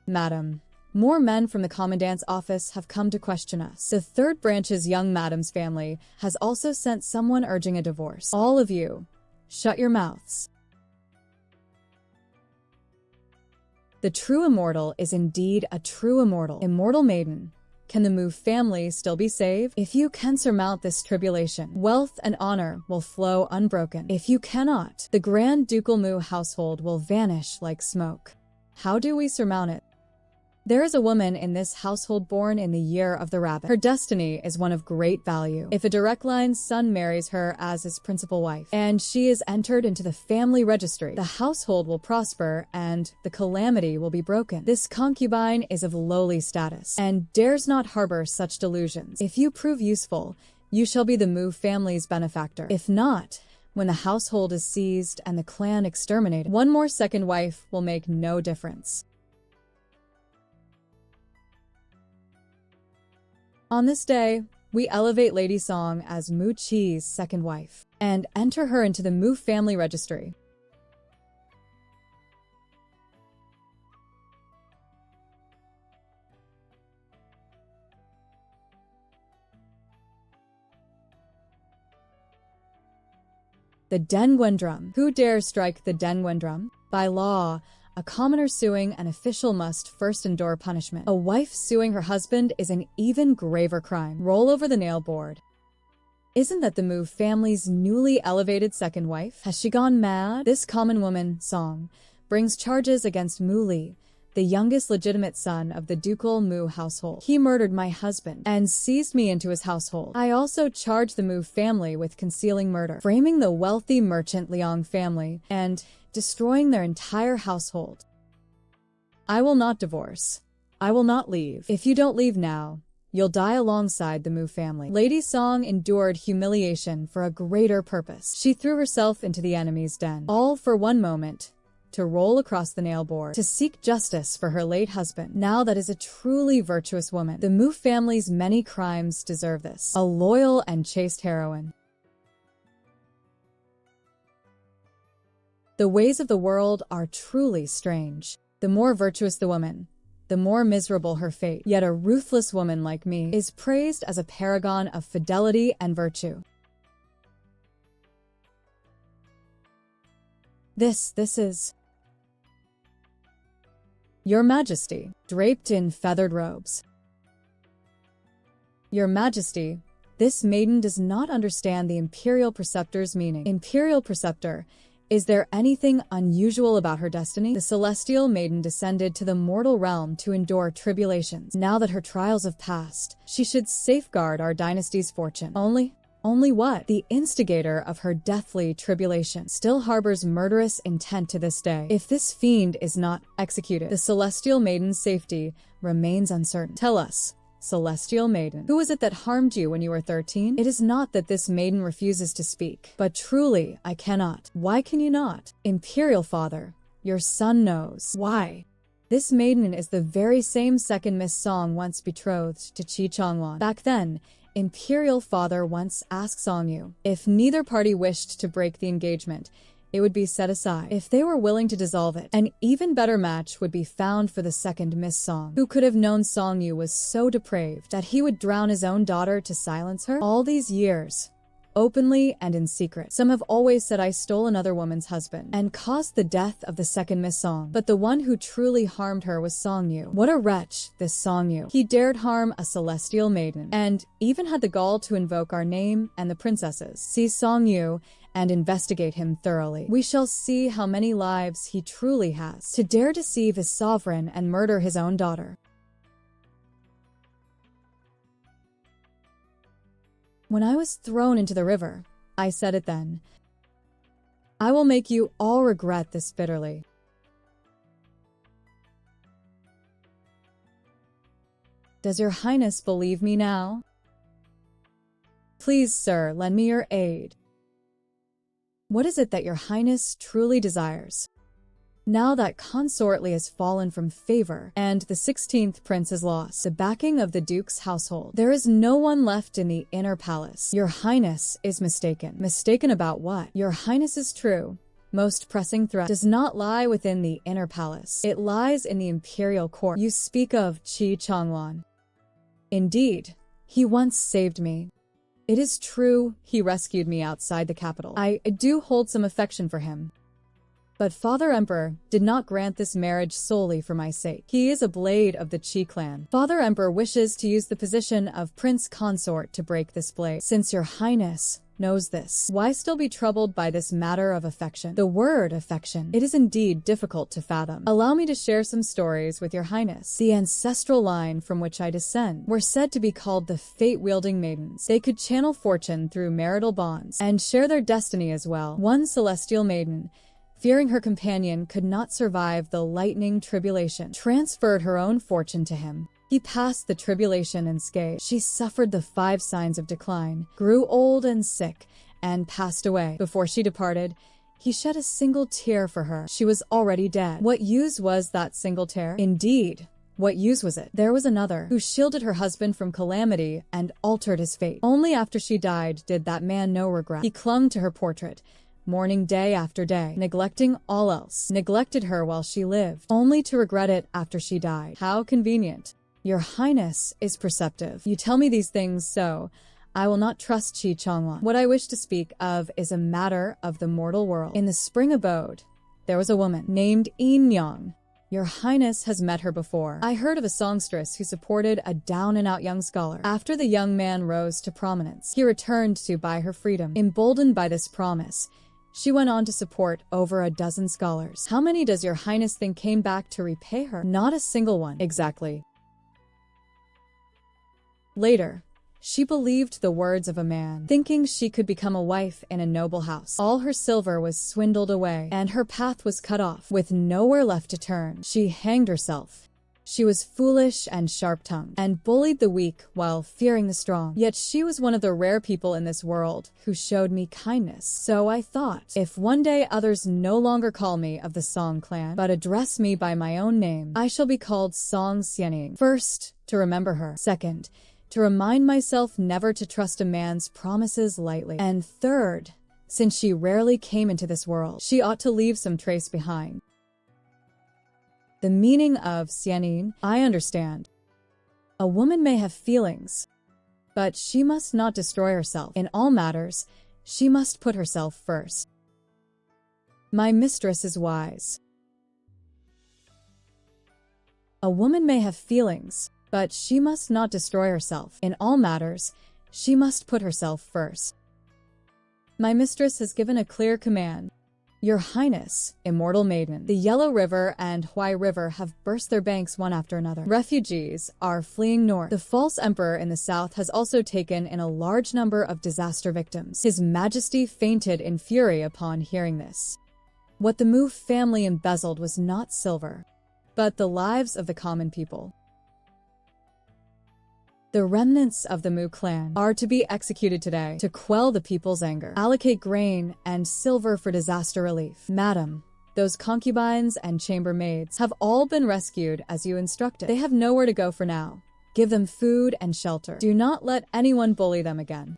Madam, more men from the Commandant's office have come to question us. The third branch's young madam's family has also sent someone urging a divorce. All of you, shut your mouths. The true immortal is indeed a true immortal. Immortal maiden, can the Mu family still be saved? If you can surmount this tribulation, wealth and honor will flow unbroken. If you cannot, the Grand Ducal Mu household will vanish like smoke. How do we surmount it? There is a woman in this household born in the year of the rabbit. Her destiny is one of great value. If a direct line son marries her as his principal wife, and she is entered into the family registry, the household will prosper and the calamity will be broken. This concubine is of lowly status and dares not harbor such delusions. If you prove useful, you shall be the Mu family's benefactor. If not, when the household is seized and the clan exterminated, one more second wife will make no difference. On this day, we elevate Lady Song as Mu Chi's second wife and enter her into the Mu family registry. The Denguen drum. Who dares strike the Denguen drum? By law, a commoner suing an official must first endure punishment. A wife suing her husband is an even graver crime. Roll over the nail board. Isn't that the Mu family's newly elevated second wife? Has she gone mad? This common woman, Song, brings charges against Mu Li, the youngest legitimate son of the ducal Mu household. He murdered my husband and seized me into his household. I also charge the Mu family with concealing murder, framing the wealthy merchant Liang family, and destroying their entire household. I will not divorce. I will not leave. If you don't leave now, you'll die alongside the Mu family. Lady Song endured humiliation for a greater purpose. She threw herself into the enemy's den, all for one moment, to roll across the nail board, to seek justice for her late husband. Now that is a truly virtuous woman. The Mu family's many crimes deserve this. A loyal and chaste heroine. The ways of the world are truly strange. The more virtuous the woman, the more miserable her fate. Yet a ruthless woman like me is praised as a paragon of fidelity and virtue. This is Your Majesty, draped in feathered robes. Your Majesty, this maiden does not understand the Imperial Preceptor's meaning. Imperial Preceptor, is there anything unusual about her destiny? The celestial maiden descended to the mortal realm to endure tribulations. Now that her trials have passed, she should safeguard our dynasty's fortune. Only what? The instigator of her deathly tribulation still harbors murderous intent to this day. If this fiend is not executed, the celestial maiden's safety remains uncertain. Tell us, Celestial Maiden, who is it that harmed you when you were 13? It is not that this maiden refuses to speak, but truly I cannot. Why can you not? Imperial Father, your son knows. Why? This maiden is the very same second Miss Song once betrothed to Chi Changwan. Back then, Imperial Father once asked Song Yu if neither party wished to break the engagement, it would be set aside. If they were willing to dissolve it, an even better match would be found for the second Miss Song. Who could have known Song Yu was so depraved that he would drown his own daughter to silence her? All these years, openly and in secret, some have always said I stole another woman's husband and caused the death of the second Miss Song. But the one who truly harmed her was Song Yu. What a wretch, this Song Yu. He dared harm a celestial maiden and even had the gall to invoke our name and the princess's. See Song Yu and investigate him thoroughly. We shall see how many lives he truly has, to dare deceive his sovereign and murder his own daughter. When I was thrown into the river, I said it then. I will make you all regret this bitterly. Does your highness believe me now? Please, sir, lend me your aid. What is it that your highness truly desires? Now that consortly has fallen from favor, and the 16th prince has lost the backing of the duke's household, there is no one left in the inner palace. Your Highness is mistaken. Mistaken about what? Your Highness is true. Most pressing threat does not lie within the inner palace. It lies in the imperial court. You speak of Qi Changwan. Indeed, he once saved me. It is true, he rescued me outside the capital. I do hold some affection for him. But Father Emperor did not grant this marriage solely for my sake. He is a blade of the Qi clan. Father Emperor wishes to use the position of Prince Consort to break this blade. Since your Highness knows this, why still be troubled by this matter of affection? The word affection, it is indeed difficult to fathom. Allow me to share some stories with your Highness. The ancestral line from which I descend were said to be called the fate-wielding maidens. They could channel fortune through marital bonds and share their destiny as well. One celestial maiden, fearing her companion could not survive the lightning tribulation, transferred her own fortune to him. He passed the tribulation unscathed. She suffered the 5 signs of decline, grew old and sick, and passed away. Before she departed, he shed a single tear for her. She was already dead. What use was that single tear? Indeed, what use was it? There was another, who shielded her husband from calamity and altered his fate. Only after she died did that man know regret. He clung to her portrait, mourning day after day, neglecting all else, neglected her while she lived, only to regret it after she died. How convenient. Your Highness is perceptive. You tell me these things, so I will not trust Qi Changlan. What I wish to speak of is a matter of the mortal world. In the spring abode, there was a woman named Yin Yang. Your Highness has met her before. I heard of a songstress who supported a down-and-out young scholar. After the young man rose to prominence, he returned to buy her freedom. Emboldened by this promise, she went on to support over a dozen scholars. How many does your Highness think came back to repay her? Not a single one. Exactly. Later, she believed the words of a man, thinking she could become a wife in a noble house. All her silver was swindled away, and her path was cut off. With nowhere left to turn, she hanged herself. She was foolish and sharp-tongued, and bullied the weak while fearing the strong. Yet she was one of the rare people in this world who showed me kindness. So I thought, if one day others no longer call me of the Song clan, but address me by my own name, I shall be called Song Xianing. First, to remember her. Second, to remind myself never to trust a man's promises lightly. And third, since she rarely came into this world, she ought to leave some trace behind. The meaning of Xianin, I understand. A woman may have feelings, but she must not destroy herself. In all matters, she must put herself first. My mistress is wise. A woman may have feelings, but she must not destroy herself. In all matters, she must put herself first. My mistress has given a clear command. Your Highness, immortal maiden, the Yellow River and Huai River have burst their banks one after another. Refugees are fleeing north. The false emperor in the south has also taken in a large number of disaster victims. His Majesty fainted in fury upon hearing this. What the Mu family embezzled was not silver, but the lives of the common people. The remnants of the Mu clan are to be executed today to quell the people's anger. Allocate grain and silver for disaster relief. Madam, those concubines and chambermaids have all been rescued as you instructed. They have nowhere to go for now. Give them food and shelter. Do not let anyone bully them again.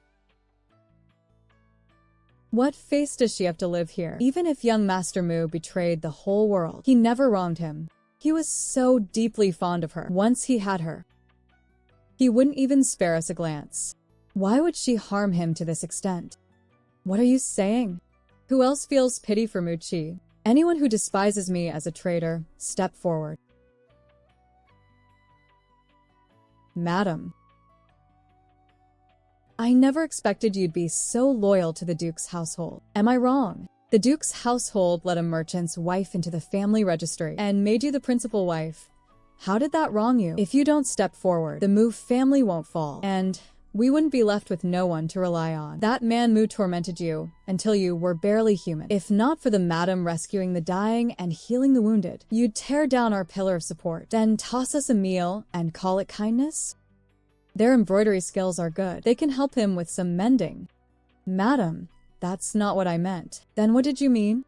What face does she have to live here? Even if young Master Mu betrayed the whole world, he never wronged him. He was so deeply fond of her. Once he had her, he wouldn't even spare us a glance. Why would she harm him to this extent? What are you saying? Who else feels pity for Mu Qi? Anyone who despises me as a traitor, step forward. Madam, I never expected you'd be so loyal to the Duke's household. Am I wrong? The Duke's household let a merchant's wife into the family registry and made you the principal wife. How did that wrong you? If you don't step forward, the Mu family won't fall, and we wouldn't be left with no one to rely on. That man Mu tormented you until you were barely human. If not for the madam rescuing the dying and healing the wounded, you'd tear down our pillar of support, then toss us a meal and call it kindness? Their embroidery skills are good. They can help him with some mending. Madam, that's not what I meant. Then what did you mean?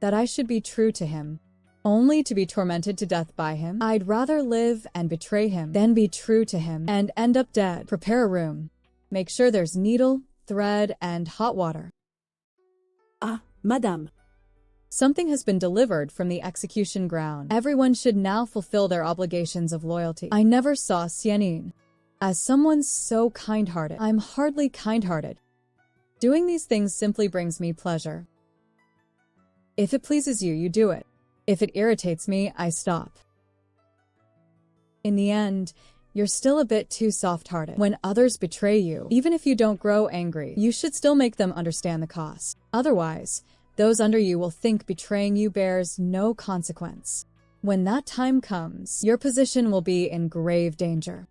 That I should be true to him. only to be tormented to death by him. I'd rather live and betray him than be true to him and end up dead. Prepare a room. Make sure there's needle, thread, and hot water. Ah, madame. Something has been delivered from the execution ground. Everyone should now fulfill their obligations of loyalty. I never saw Xianin as someone so kind-hearted. I'm hardly kind-hearted. Doing these things simply brings me pleasure. If it pleases you, you do it. If it irritates me, I stop. In the end, you're still a bit too soft-hearted. When others betray you, even if you don't grow angry, you should still make them understand the cost. Otherwise, those under you will think betraying you bears no consequence. When that time comes, your position will be in grave danger.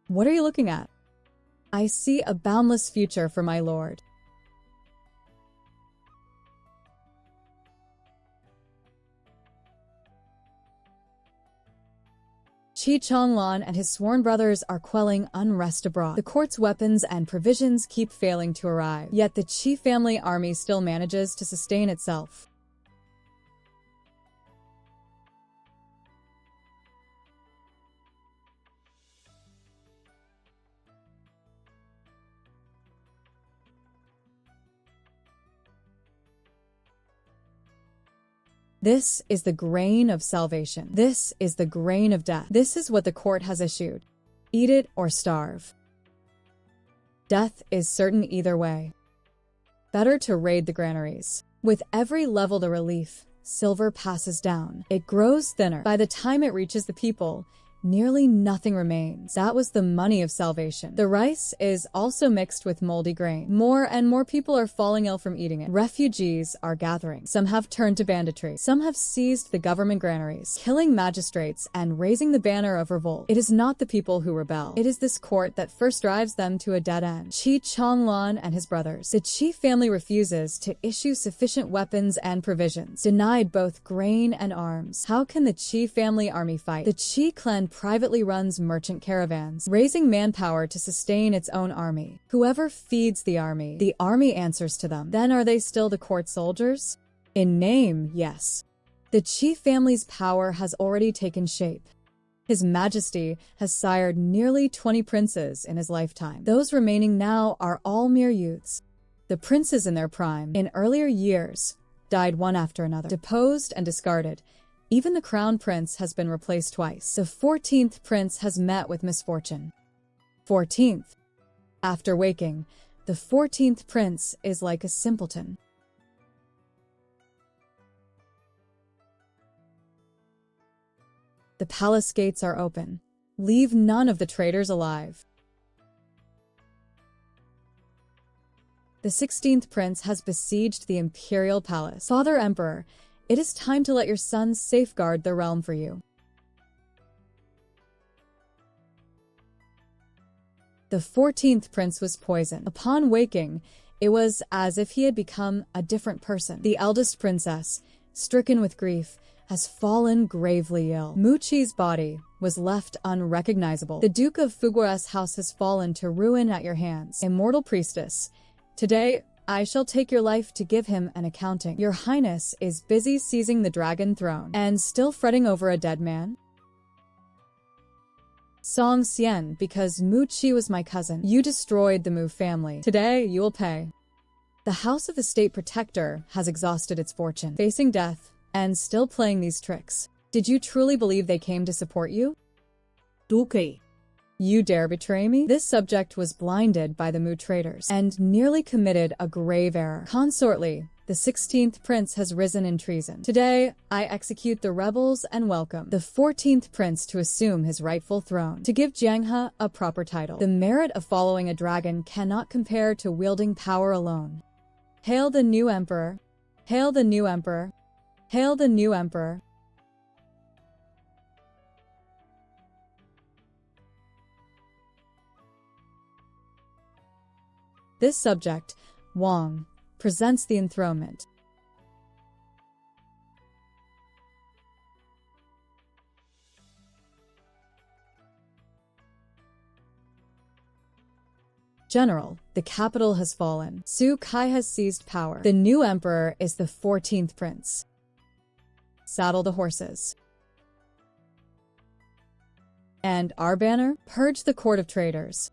What are you looking at? I see a boundless future for my lord. Qi Changlan and his sworn brothers are quelling unrest abroad. The court's weapons and provisions keep failing to arrive, yet the Qi family army still manages to sustain itself. This is the grain of salvation. This is the grain of death. This is what the court has issued. Eat it or starve. Death is certain either way. Better to raid the granaries. With every level to relief, silver passes down. It grows thinner. By the time it reaches the people, nearly nothing remains. That was the money of salvation. The rice is also mixed with moldy grain. More and more people are falling ill from eating it. Refugees are gathering. Some have turned to banditry. Some have seized the government granaries, killing magistrates and raising the banner of revolt. It is not the people who rebel. It is this court that first drives them to a dead end. Qi Changlan and his brothers. The Qi family refuses to issue sufficient weapons and provisions, denied both grain and arms. How can the Qi family army fight? The Qi clan privately runs merchant caravans, raising manpower to sustain its own army. Whoever feeds the army answers to them. Then are they still the court soldiers? In name, yes. The Qi family's power has already taken shape. His Majesty has sired nearly 20 princes in his lifetime. Those remaining now are all mere youths. The princes in their prime, in earlier years, died one after another, deposed and discarded. Even the crown prince has been replaced twice. The 14th prince has met with misfortune. 14th. After waking, the 14th prince is like a simpleton. The palace gates are open. Leave none of the traitors alive. The 16th prince has besieged the imperial palace. Father Emperor, it is time to let your sons safeguard the realm for you. The 14th prince was poisoned. Upon waking, it was as if he had become a different person. The eldest princess, stricken with grief, has fallen gravely ill. Muqi's body was left unrecognizable. The Duke of Fugua's house has fallen to ruin at your hands. Immortal priestess, today, I shall take your life to give him an accounting. Your Highness is busy seizing the dragon throne and still fretting over a dead man? Song Xian, because Mu Qi was my cousin, you destroyed the Mu family. Today, you will pay. The House of the State Protector has exhausted its fortune, facing death and still playing these tricks. Did you truly believe they came to support you? Duque. You dare betray me? This subject was blinded by the Mu traitors and nearly committed a grave error. Consortly, the 16th prince has risen in treason. Today, I execute the rebels and welcome the 14th prince to assume his rightful throne, to give Jianghe a proper title. The merit of following a dragon cannot compare to wielding power alone. Hail the new emperor! Hail the new emperor! Hail the new emperor! This subject, Wang, presents the enthronement. General, the capital has fallen. Su Kai has seized power. The new emperor is the 14th prince. Saddle the horses. And our banner? Purge the court of traitors.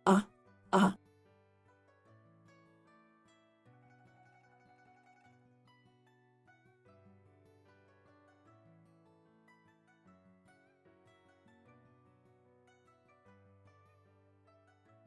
Ah, ah.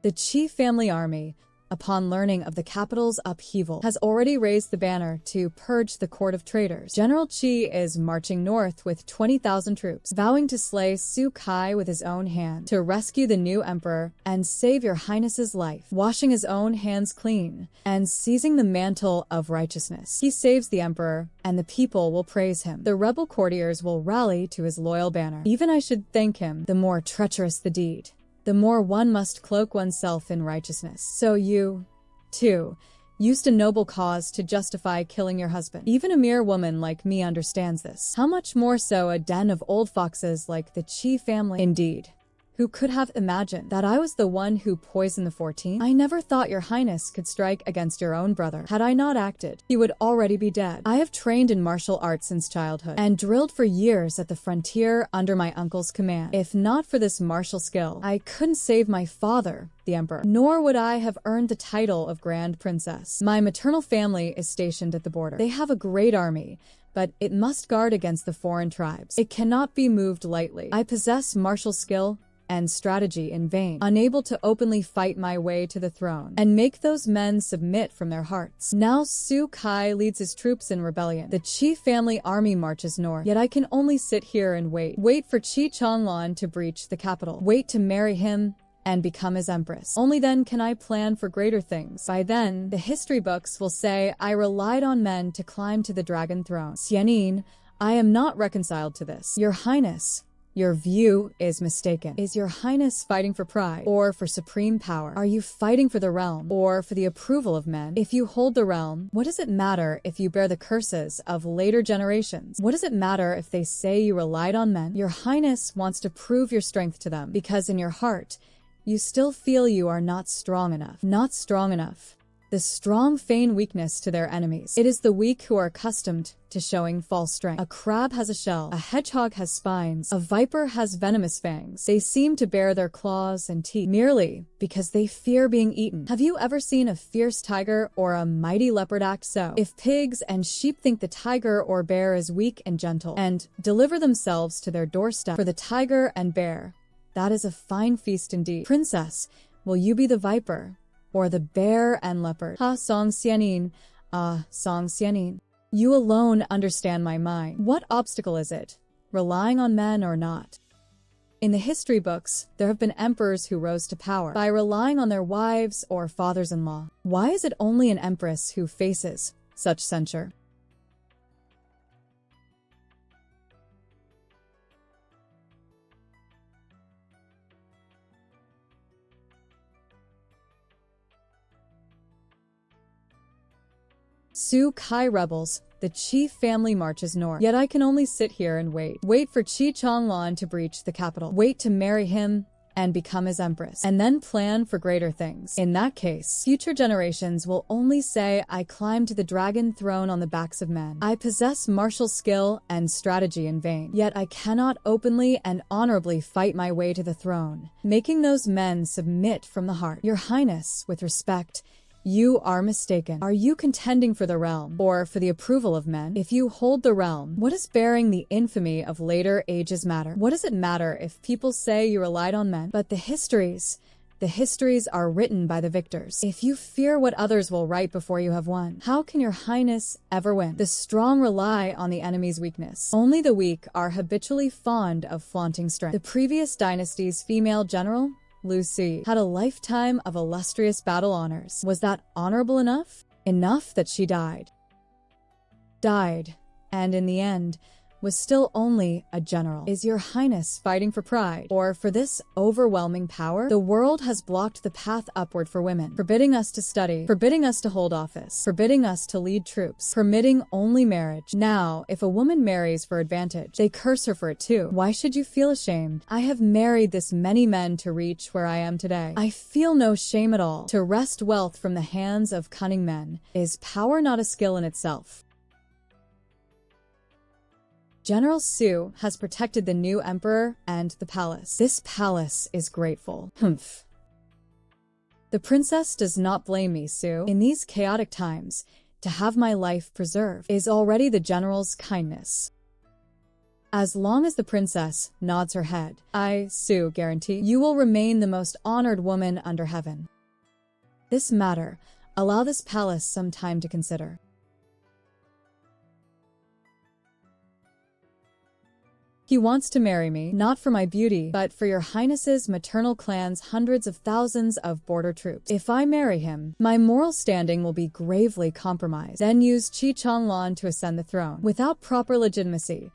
The chief family army, upon learning of the capital's upheaval, has already raised the banner to purge the court of traitors. General Qi is marching north with 20,000 troops, vowing to slay Su Kai with his own hand, to rescue the new emperor and save your highness's life, washing his own hands clean and seizing the mantle of righteousness. He saves the emperor, and the people will praise him. The rebel courtiers will rally to his loyal banner. Even I should thank him, the more treacherous the deed, the more one must cloak oneself in righteousness. So you, too, used a noble cause to justify killing your husband. Even a mere woman like me understands this. How much more so a den of old foxes like the Qi family? Indeed. Who could have imagined that I was the one who poisoned the 14th? I never thought your highness could strike against your own brother. Had I not acted, he would already be dead. I have trained in martial arts since childhood and drilled for years at the frontier under my uncle's command. If not for this martial skill, I couldn't save my father, the emperor, nor would I have earned the title of Grand Princess. My maternal family is stationed at the border. They have a great army, but it must guard against the foreign tribes. It cannot be moved lightly. I possess martial skill and strategy in vain, unable to openly fight my way to the throne and make those men submit from their hearts. Now Su Kai leads his troops in rebellion. The Qi family army marches north, yet I can only sit here and wait. Wait for Qi Changlan to breach the capital. Wait to marry him and become his empress. Only then can I plan for greater things. By then, the history books will say I relied on men to climb to the dragon throne. Xianin, I am not reconciled to this. Your highness, your view is mistaken. Is your highness fighting for pride or for supreme power? Are you fighting for the realm or for the approval of men? If you hold the realm, what does it matter if you bear the curses of later generations? What does it matter if they say you relied on men? Your highness wants to prove your strength to them because in your heart, you still feel you are not strong enough. Not strong enough. The strong feign weakness to their enemies. It is the weak who are accustomed to showing false strength. A crab has a shell, a hedgehog has spines, a viper has venomous fangs. They seem to bare their claws and teeth merely because they fear being eaten. Have you ever seen a fierce tiger or a mighty leopard act so? If pigs and sheep think the tiger or bear is weak and gentle and deliver themselves to their doorstep for the tiger and bear, that is a fine feast indeed. Princess, will you be the viper or the bear and leopard? Ha, Song Xianin. Ah, Song Xianin. You alone understand my mind. What obstacle is it, relying on men or not? In the history books, there have been emperors who rose to power by relying on their wives or fathers-in-law. Why is it only an empress who faces such censure? Su Kai rebels, the Qi family marches north. Yet I can only sit here and wait. Wait for Qi Changlan to breach the capital. Wait to marry him and become his empress. And then plan for greater things. In that case, future generations will only say I climbed to the dragon throne on the backs of men. I possess martial skill and strategy in vain. Yet I cannot openly and honorably fight my way to the throne, making those men submit from the heart. Your Highness, with respect, you are mistaken. Are you contending for the realm or for the approval of men? If you hold the realm, what does bearing the infamy of later ages matter? What does it matter if people say you relied on men? But the histories are written by the victors. If you fear what others will write before you have won, how can your highness ever win? The strong rely on the enemy's weakness. Only the weak are habitually fond of flaunting strength. The previous dynasty's female general, Lucy, had a lifetime of illustrious battle honors. Was that honorable enough? Enough that she died. And in the end, was still only a general. Is your highness fighting for pride or for this overwhelming power? The world has blocked the path upward for women, forbidding us to study, forbidding us to hold office, forbidding us to lead troops, permitting only marriage. Now, if a woman marries for advantage, they curse her for it too. Why should you feel ashamed? I have married this many men to reach where I am today. I feel no shame at all. To wrest wealth from the hands of cunning men is power, not a skill in itself. General Su has protected the new emperor and the palace. This palace is grateful. Humph. The princess does not blame me, Su. In these chaotic times, to have my life preserved is already the general's kindness. As long as the princess nods her head, I, Su, guarantee you will remain the most honored woman under heaven. This matter, allow this palace some time to consider. He wants to marry me, not for my beauty, but for your highness's maternal clan's hundreds of thousands of border troops. If I marry him, my moral standing will be gravely compromised. Then use Qi Changlan to ascend the throne. Without proper legitimacy,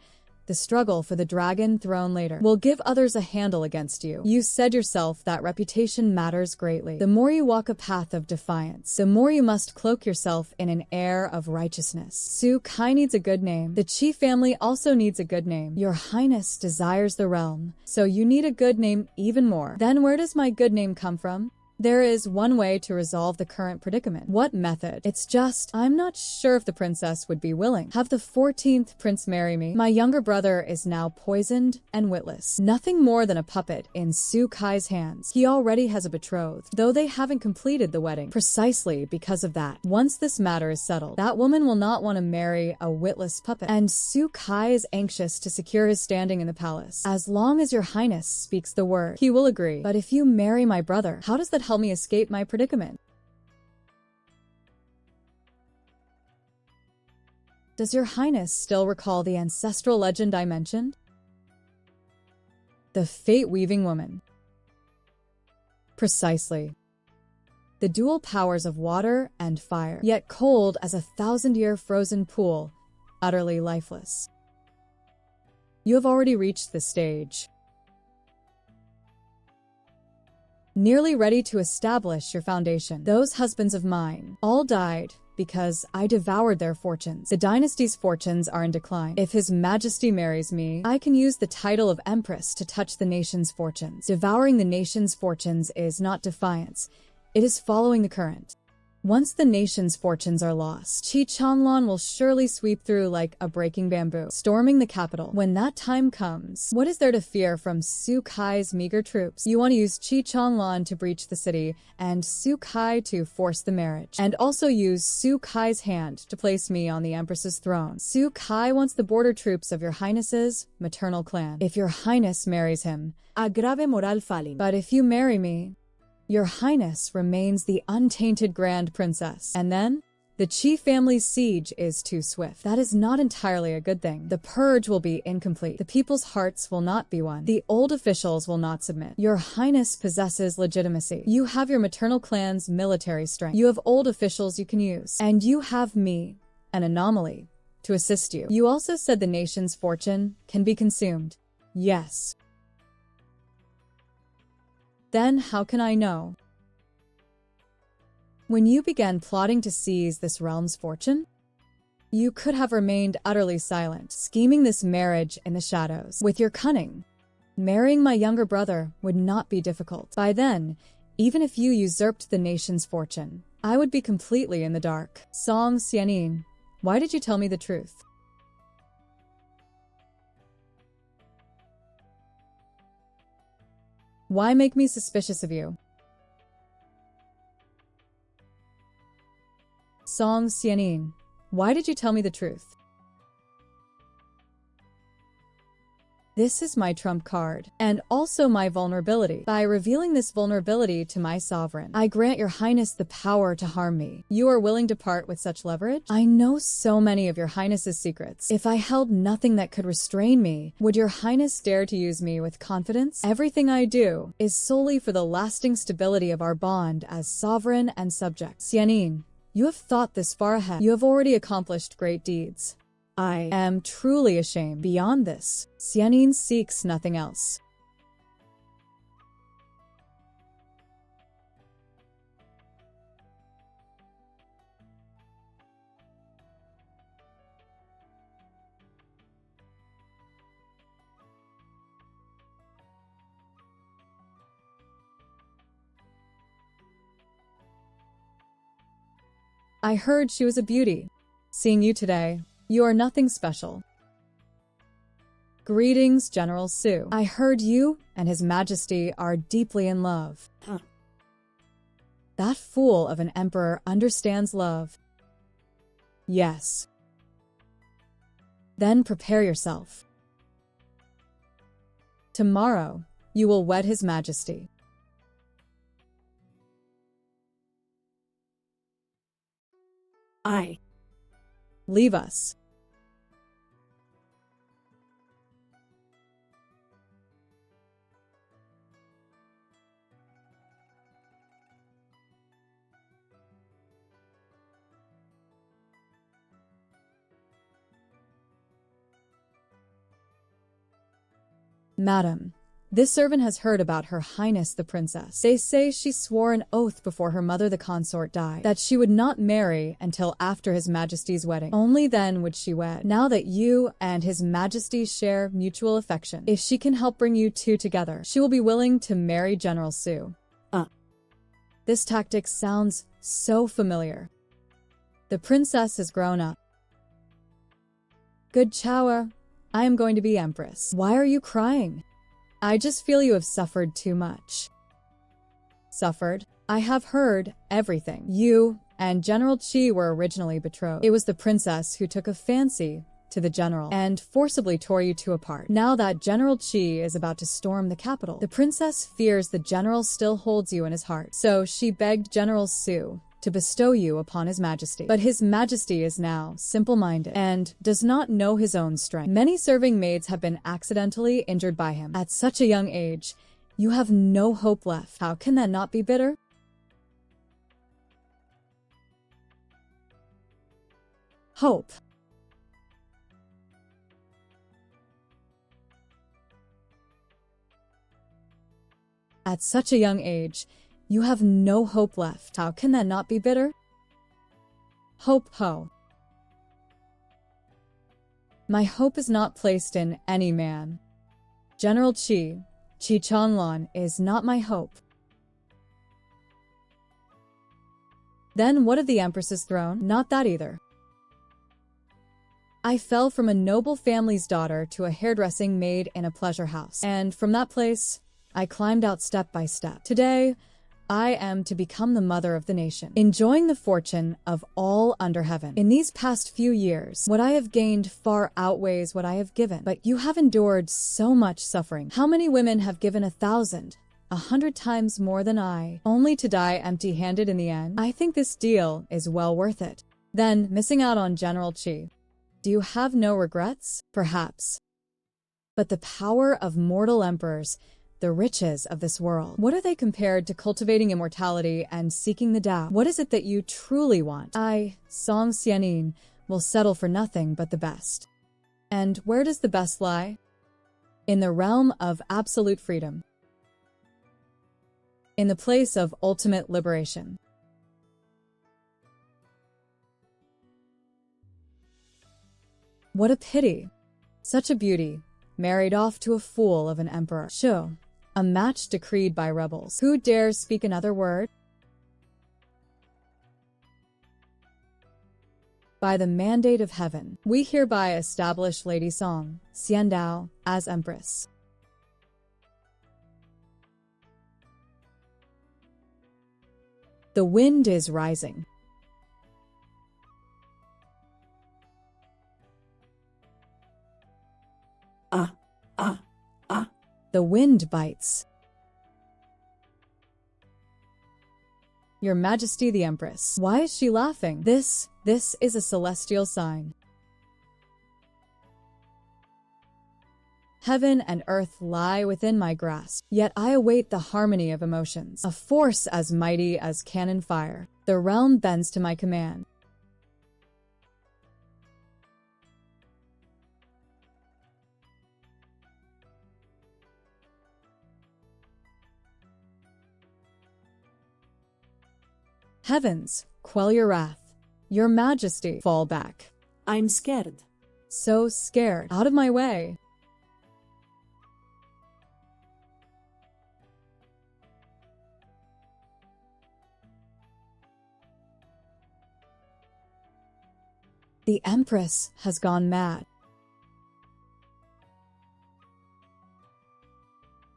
the struggle for the dragon throne later will give others a handle against you. You said yourself that reputation matters greatly. The more you walk a path of defiance, the more you must cloak yourself in an air of righteousness. Su Kai needs a good name. The Qi family also needs a good name. Your highness desires the realm, so you need a good name even more. Then where does my good name come from? There is one way to resolve the current predicament. What method? It's just, I'm not sure if the princess would be willing. Have the 14th prince marry me. My younger brother is now poisoned and witless. Nothing more than a puppet in Su Kai's hands. He already has a betrothed, though they haven't completed the wedding. Precisely because of that, once this matter is settled, that woman will not want to marry a witless puppet. And Su Kai is anxious to secure his standing in the palace. As long as your highness speaks the word, he will agree. But if you marry my brother, how does that help me escape my predicament? Does your highness still recall the ancestral legend I mentioned? The fate-weaving woman. Precisely. The dual powers of water and fire, yet cold as a 1,000-year frozen pool, utterly lifeless. You have already reached this stage. Nearly ready to establish your foundation. Those husbands of mine all died because I devoured their fortunes. The dynasty's fortunes are in decline. If His Majesty marries me, I can use the title of Empress to touch the nation's fortunes. Devouring the nation's fortunes is not defiance. It is following the current. Once the nation's fortunes are lost, Qi Chanlan will surely sweep through like a breaking bamboo, storming the capital. When that time comes, what is there to fear from Su Kai's meager troops? You want to use Qi Chanlan to breach the city, and Su Kai to force the marriage, and also use Su Kai's hand to place me on the Empress's throne. Su Kai wants the border troops of your highness's maternal clan. If your highness marries him, Aggrave moral falling. but if you marry me, your highness remains the untainted grand princess. And then, the Qi family's siege is too swift. That is not entirely a good thing. The purge will be incomplete. The people's hearts will not be won. The old officials will not submit. Your highness possesses legitimacy. You have your maternal clan's military strength. You have old officials you can use. And you have me, an anomaly, to assist you. You also said the nation's fortune can be consumed. Yes. Then how can I know? When you began plotting to seize this realm's fortune, you could have remained utterly silent, scheming this marriage in the shadows. With your cunning, marrying my younger brother would not be difficult. By then, even if you usurped the nation's fortune, I would be completely in the dark. Song Xianin, why did you tell me the truth? Why make me suspicious of you? Song Xianin, why did you tell me the truth? This is my trump card, and also my vulnerability. By revealing this vulnerability to my sovereign, I grant your highness the power to harm me. You are willing to part with such leverage? I know so many of your highness's secrets. If I held nothing that could restrain me, would your highness dare to use me with confidence? Everything I do is solely for the lasting stability of our bond as sovereign and subject. Xianin, you have thought this far ahead. You have already accomplished great deeds. I am truly ashamed. Beyond this, Xianin seeks nothing else. I heard she was a beauty. Seeing you today, you are nothing special. Greetings, General Su. I heard you and His Majesty are deeply in love. Huh. That fool of an emperor understands love. Yes. Then prepare yourself. Tomorrow, you will wed His Majesty. I Leave us. Madam, this servant has heard about Her Highness the Princess. They say she swore an oath before her mother the consort died that she would not marry until after His Majesty's wedding. Only then would she wed. Now that you and His Majesty share mutual affection, if she can help bring you two together, she will be willing to marry General Su. This tactic sounds so familiar. The princess has grown up. Good Chawa, I am going to be empress. Why are you crying? I just feel you have suffered too much. Suffered? I have heard everything. You and General Qi were originally betrothed. It was the princess who took a fancy to the general and forcibly tore you two apart. Now that General Qi is about to storm the capital, the princess fears the general still holds you in his heart. So she begged General Su to bestow you upon His Majesty. But His Majesty is now simple-minded and does not know his own strength. Many serving maids have been accidentally injured by him. At such a young age, you have no hope left. How can that not be bitter? Hope. At such a young age, you have no hope left. How can that not be bitter? Hope ho. My hope is not placed in any man. General Qi Chanlan is not my hope. Then what of the Empress's throne? Not that either. I fell from a noble family's daughter to a hairdressing maid in a pleasure house. And from that place, I climbed out step by step. Today, I am to become the mother of the nation, enjoying the fortune of all under heaven. In these past few years, what I have gained far outweighs what I have given. But you have endured so much suffering. How many women have given 1,000, 100 times more than I, only to die empty-handed in the end? I think this deal is well worth it. Then, missing out on General Qi, do you have no regrets? Perhaps. But the power of mortal emperors, the riches of this world, what are they compared to cultivating immortality and seeking the Tao? What is it that you truly want? I, Song Xianin, will settle for nothing but the best. And where does the best lie? In the realm of absolute freedom. In the place of ultimate liberation. What a pity. Such a beauty, married off to a fool of an emperor. Sure. A match decreed by rebels. Who dares speak another word? By the mandate of heaven, we hereby establish Lady Song, Xiandao, as Empress. The wind is rising. The wind bites. Your Majesty the Empress. Why is she laughing? This is a celestial sign. Heaven and earth lie within my grasp, yet I await the harmony of emotions. A force as mighty as cannon fire. The realm bends to my command. Heavens, quell your wrath. Your Majesty, fall back. I'm scared. So scared. Out of my way. The Empress has gone mad.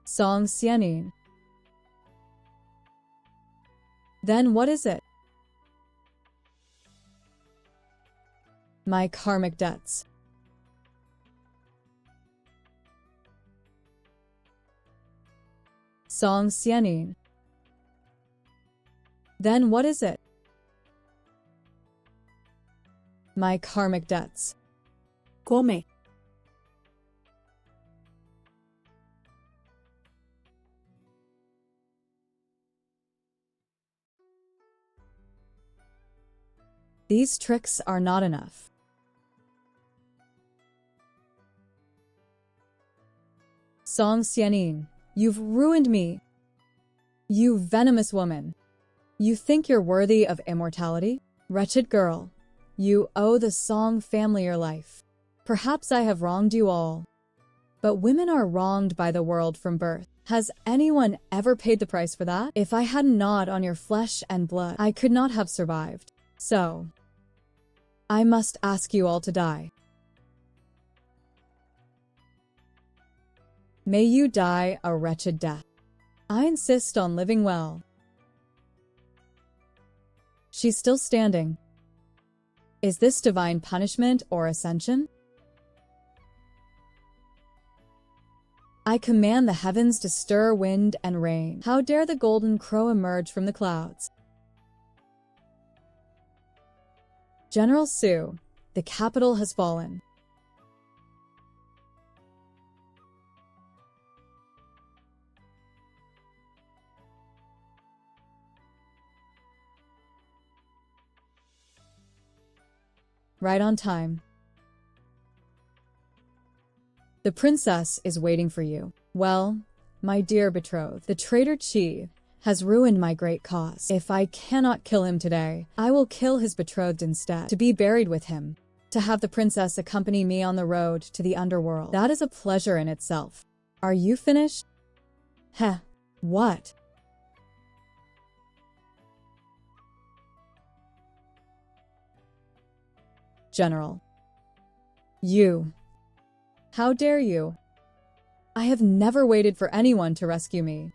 Song Xianin. Then what is it? My karmic debts. Song Xianin. Then what is it? My karmic debts. Come. These tricks are not enough. Song Xianin, you've ruined me. You venomous woman. You think you're worthy of immortality? Wretched girl, you owe the Song family your life. Perhaps I have wronged you all. But women are wronged by the world from birth. Has anyone ever paid the price for that? If I hadn't gnawed on your flesh and blood, I could not have survived. So, I must ask you all to die. May you die a wretched death. I insist on living well. She's still standing. Is this divine punishment or ascension? I command the heavens to stir wind and rain. How dare the golden crow emerge from the clouds? General Su, the capital has fallen. Right on time. The princess is waiting for you. Well, my dear betrothed, the traitor Qi has ruined my great cause. If I cannot kill him today, I will kill his betrothed instead, to be buried with him, to have the princess accompany me on the road to the underworld. That is a pleasure in itself. Are you finished? Heh, what? General. You. How dare you? I have never waited for anyone to rescue me.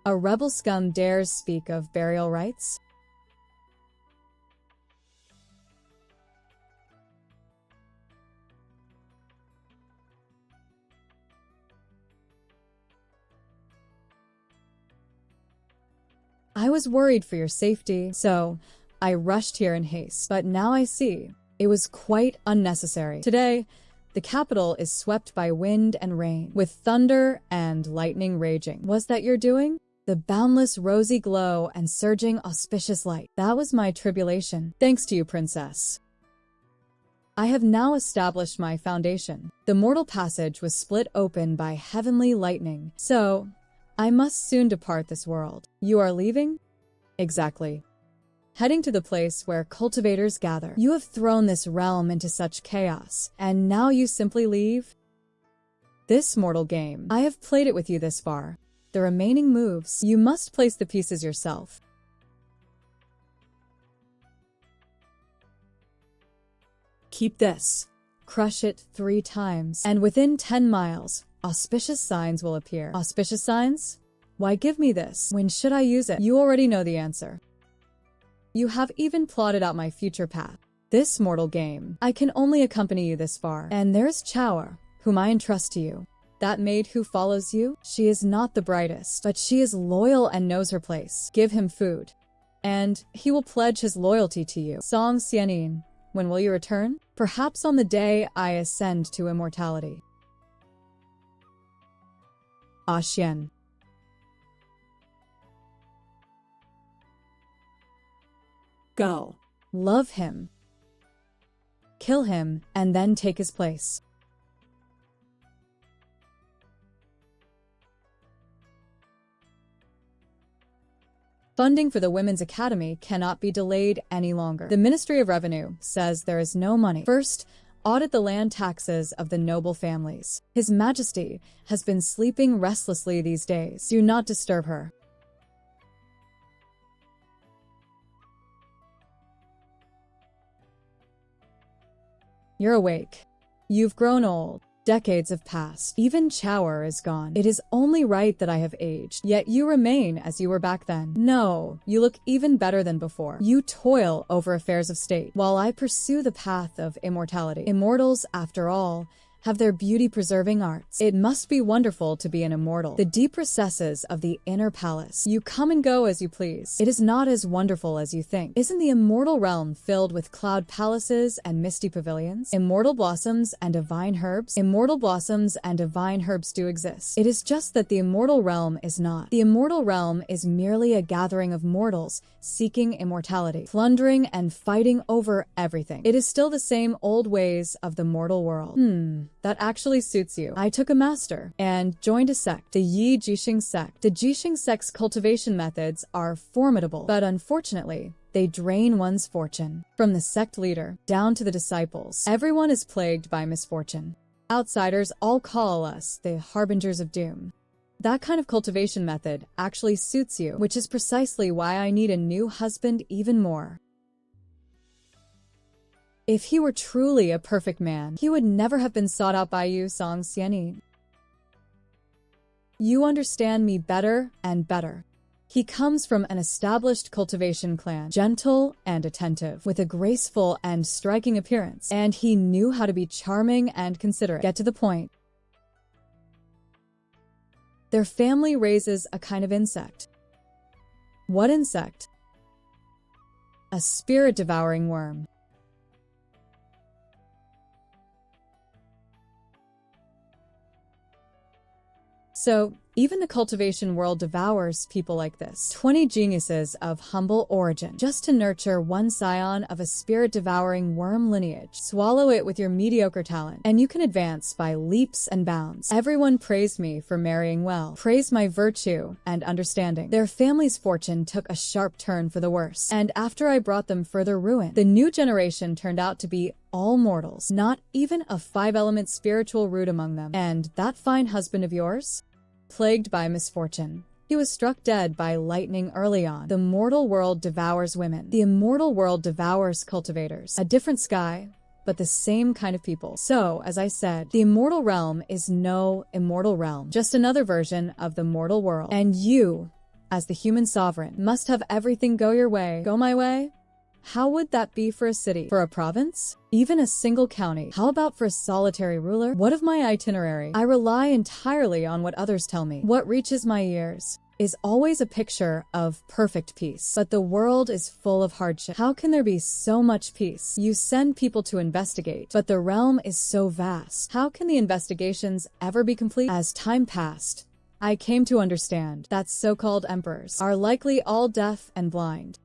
A rebel scum dares speak of burial rites? I was worried for your safety, so I rushed here in haste. But now I see, it was quite unnecessary. Today, the capital is swept by wind and rain, with thunder and lightning raging. Was that your doing? The boundless rosy glow and surging auspicious light. That was my tribulation. Thanks to you, princess. I have now established my foundation. The mortal passage was split open by heavenly lightning, so I must soon depart this world. You are leaving? Exactly. Heading to the place where cultivators gather. You have thrown this realm into such chaos, and now you simply leave? This mortal game, I have played it with you this far. The remaining moves, you must place the pieces yourself. Keep this. Crush it 3 times, and within 10 miles, auspicious signs will appear. Auspicious signs? Why give me this? When should I use it? You already know the answer. You have even plotted out my future path. This mortal game, I can only accompany you this far. And there's Chaoer, whom I entrust to you. That maid who follows you, she is not the brightest, but she is loyal and knows her place. Give him food, and he will pledge his loyalty to you. Song Xianin, when will you return? Perhaps on the day I ascend to immortality. Xian. Go. Love him. Kill him, and then take his place. Funding for the Women's Academy cannot be delayed any longer. The Ministry of Revenue says there is no money. First, audit the land taxes of the noble families. His Majesty has been sleeping restlessly these days. Do not disturb her. You're awake. You've grown old. Decades have passed. Even Chower is gone. It is only right that I have aged, yet you remain as you were back then. No, you look even better than before. You toil over affairs of state, while I pursue the path of immortality. Immortals, after all, have their beauty-preserving arts. It must be wonderful to be an immortal. The deep recesses of the inner palace. You come and go as you please. It is not as wonderful as you think. Isn't the immortal realm filled with cloud palaces and misty pavilions? Immortal blossoms and divine herbs? Immortal blossoms and divine herbs do exist. It is just that the immortal realm is not. The immortal realm is merely a gathering of mortals seeking immortality, plundering and fighting over everything. It is still the same old ways of the mortal world. That actually suits you. I took a master and joined a sect, the Yi Jixing sect. The Jixing sect's cultivation methods are formidable, but unfortunately, they drain one's fortune. From the sect leader down to the disciples, everyone is plagued by misfortune. Outsiders all call us the harbingers of doom. That kind of cultivation method actually suits you, which is precisely why I need a new husband even more. If he were truly a perfect man, he would never have been sought out by you, Song Xianyin. You understand me better and better. He comes from an established cultivation clan, gentle and attentive, with a graceful and striking appearance, and he knew how to be charming and considerate. Get to the point. Their family raises a kind of insect. What insect? A spirit-devouring worm. So, even the cultivation world devours people like this. 20 geniuses of humble origin, just to nurture one scion of a spirit-devouring worm lineage. Swallow it with your mediocre talent, and you can advance by leaps and bounds. Everyone praised me for marrying well, praised my virtue and understanding. Their family's fortune took a sharp turn for the worse, and after I brought them further ruin, the new generation turned out to be all mortals, not even a five-element spiritual root among them. And that fine husband of yours? Plagued by misfortune. He was struck dead by lightning early on. The mortal world devours women. The immortal world devours cultivators. A different sky, but the same kind of people. So, as I said, the immortal realm is no immortal realm, just another version of the mortal world. And you, as the human sovereign, must have everything go your way. Go my way? How would that be for a city? For a province? Even a single county? How about for a solitary ruler? What of my itinerary? I rely entirely on what others tell me. What reaches my ears is always a picture of perfect peace. But the world is full of hardship. How can there be so much peace? You send people to investigate, but the realm is so vast. How can the investigations ever be complete? As time passed, I came to understand that so-called emperors are likely all deaf and blind.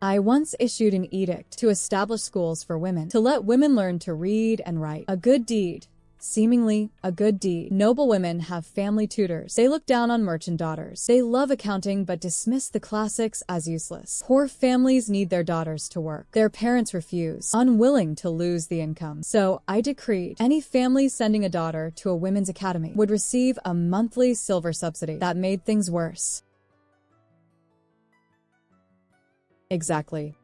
I once issued an edict to establish schools for women, to let women learn to read and write. A good deed. Seemingly a good deed. Noble women have family tutors. They look down on merchant daughters. They love accounting but dismiss the classics as useless. Poor families need their daughters to work. Their parents refuse, unwilling to lose the income. So I decreed any family sending a daughter to a women's academy would receive a monthly silver subsidy. That made things worse. Exactly.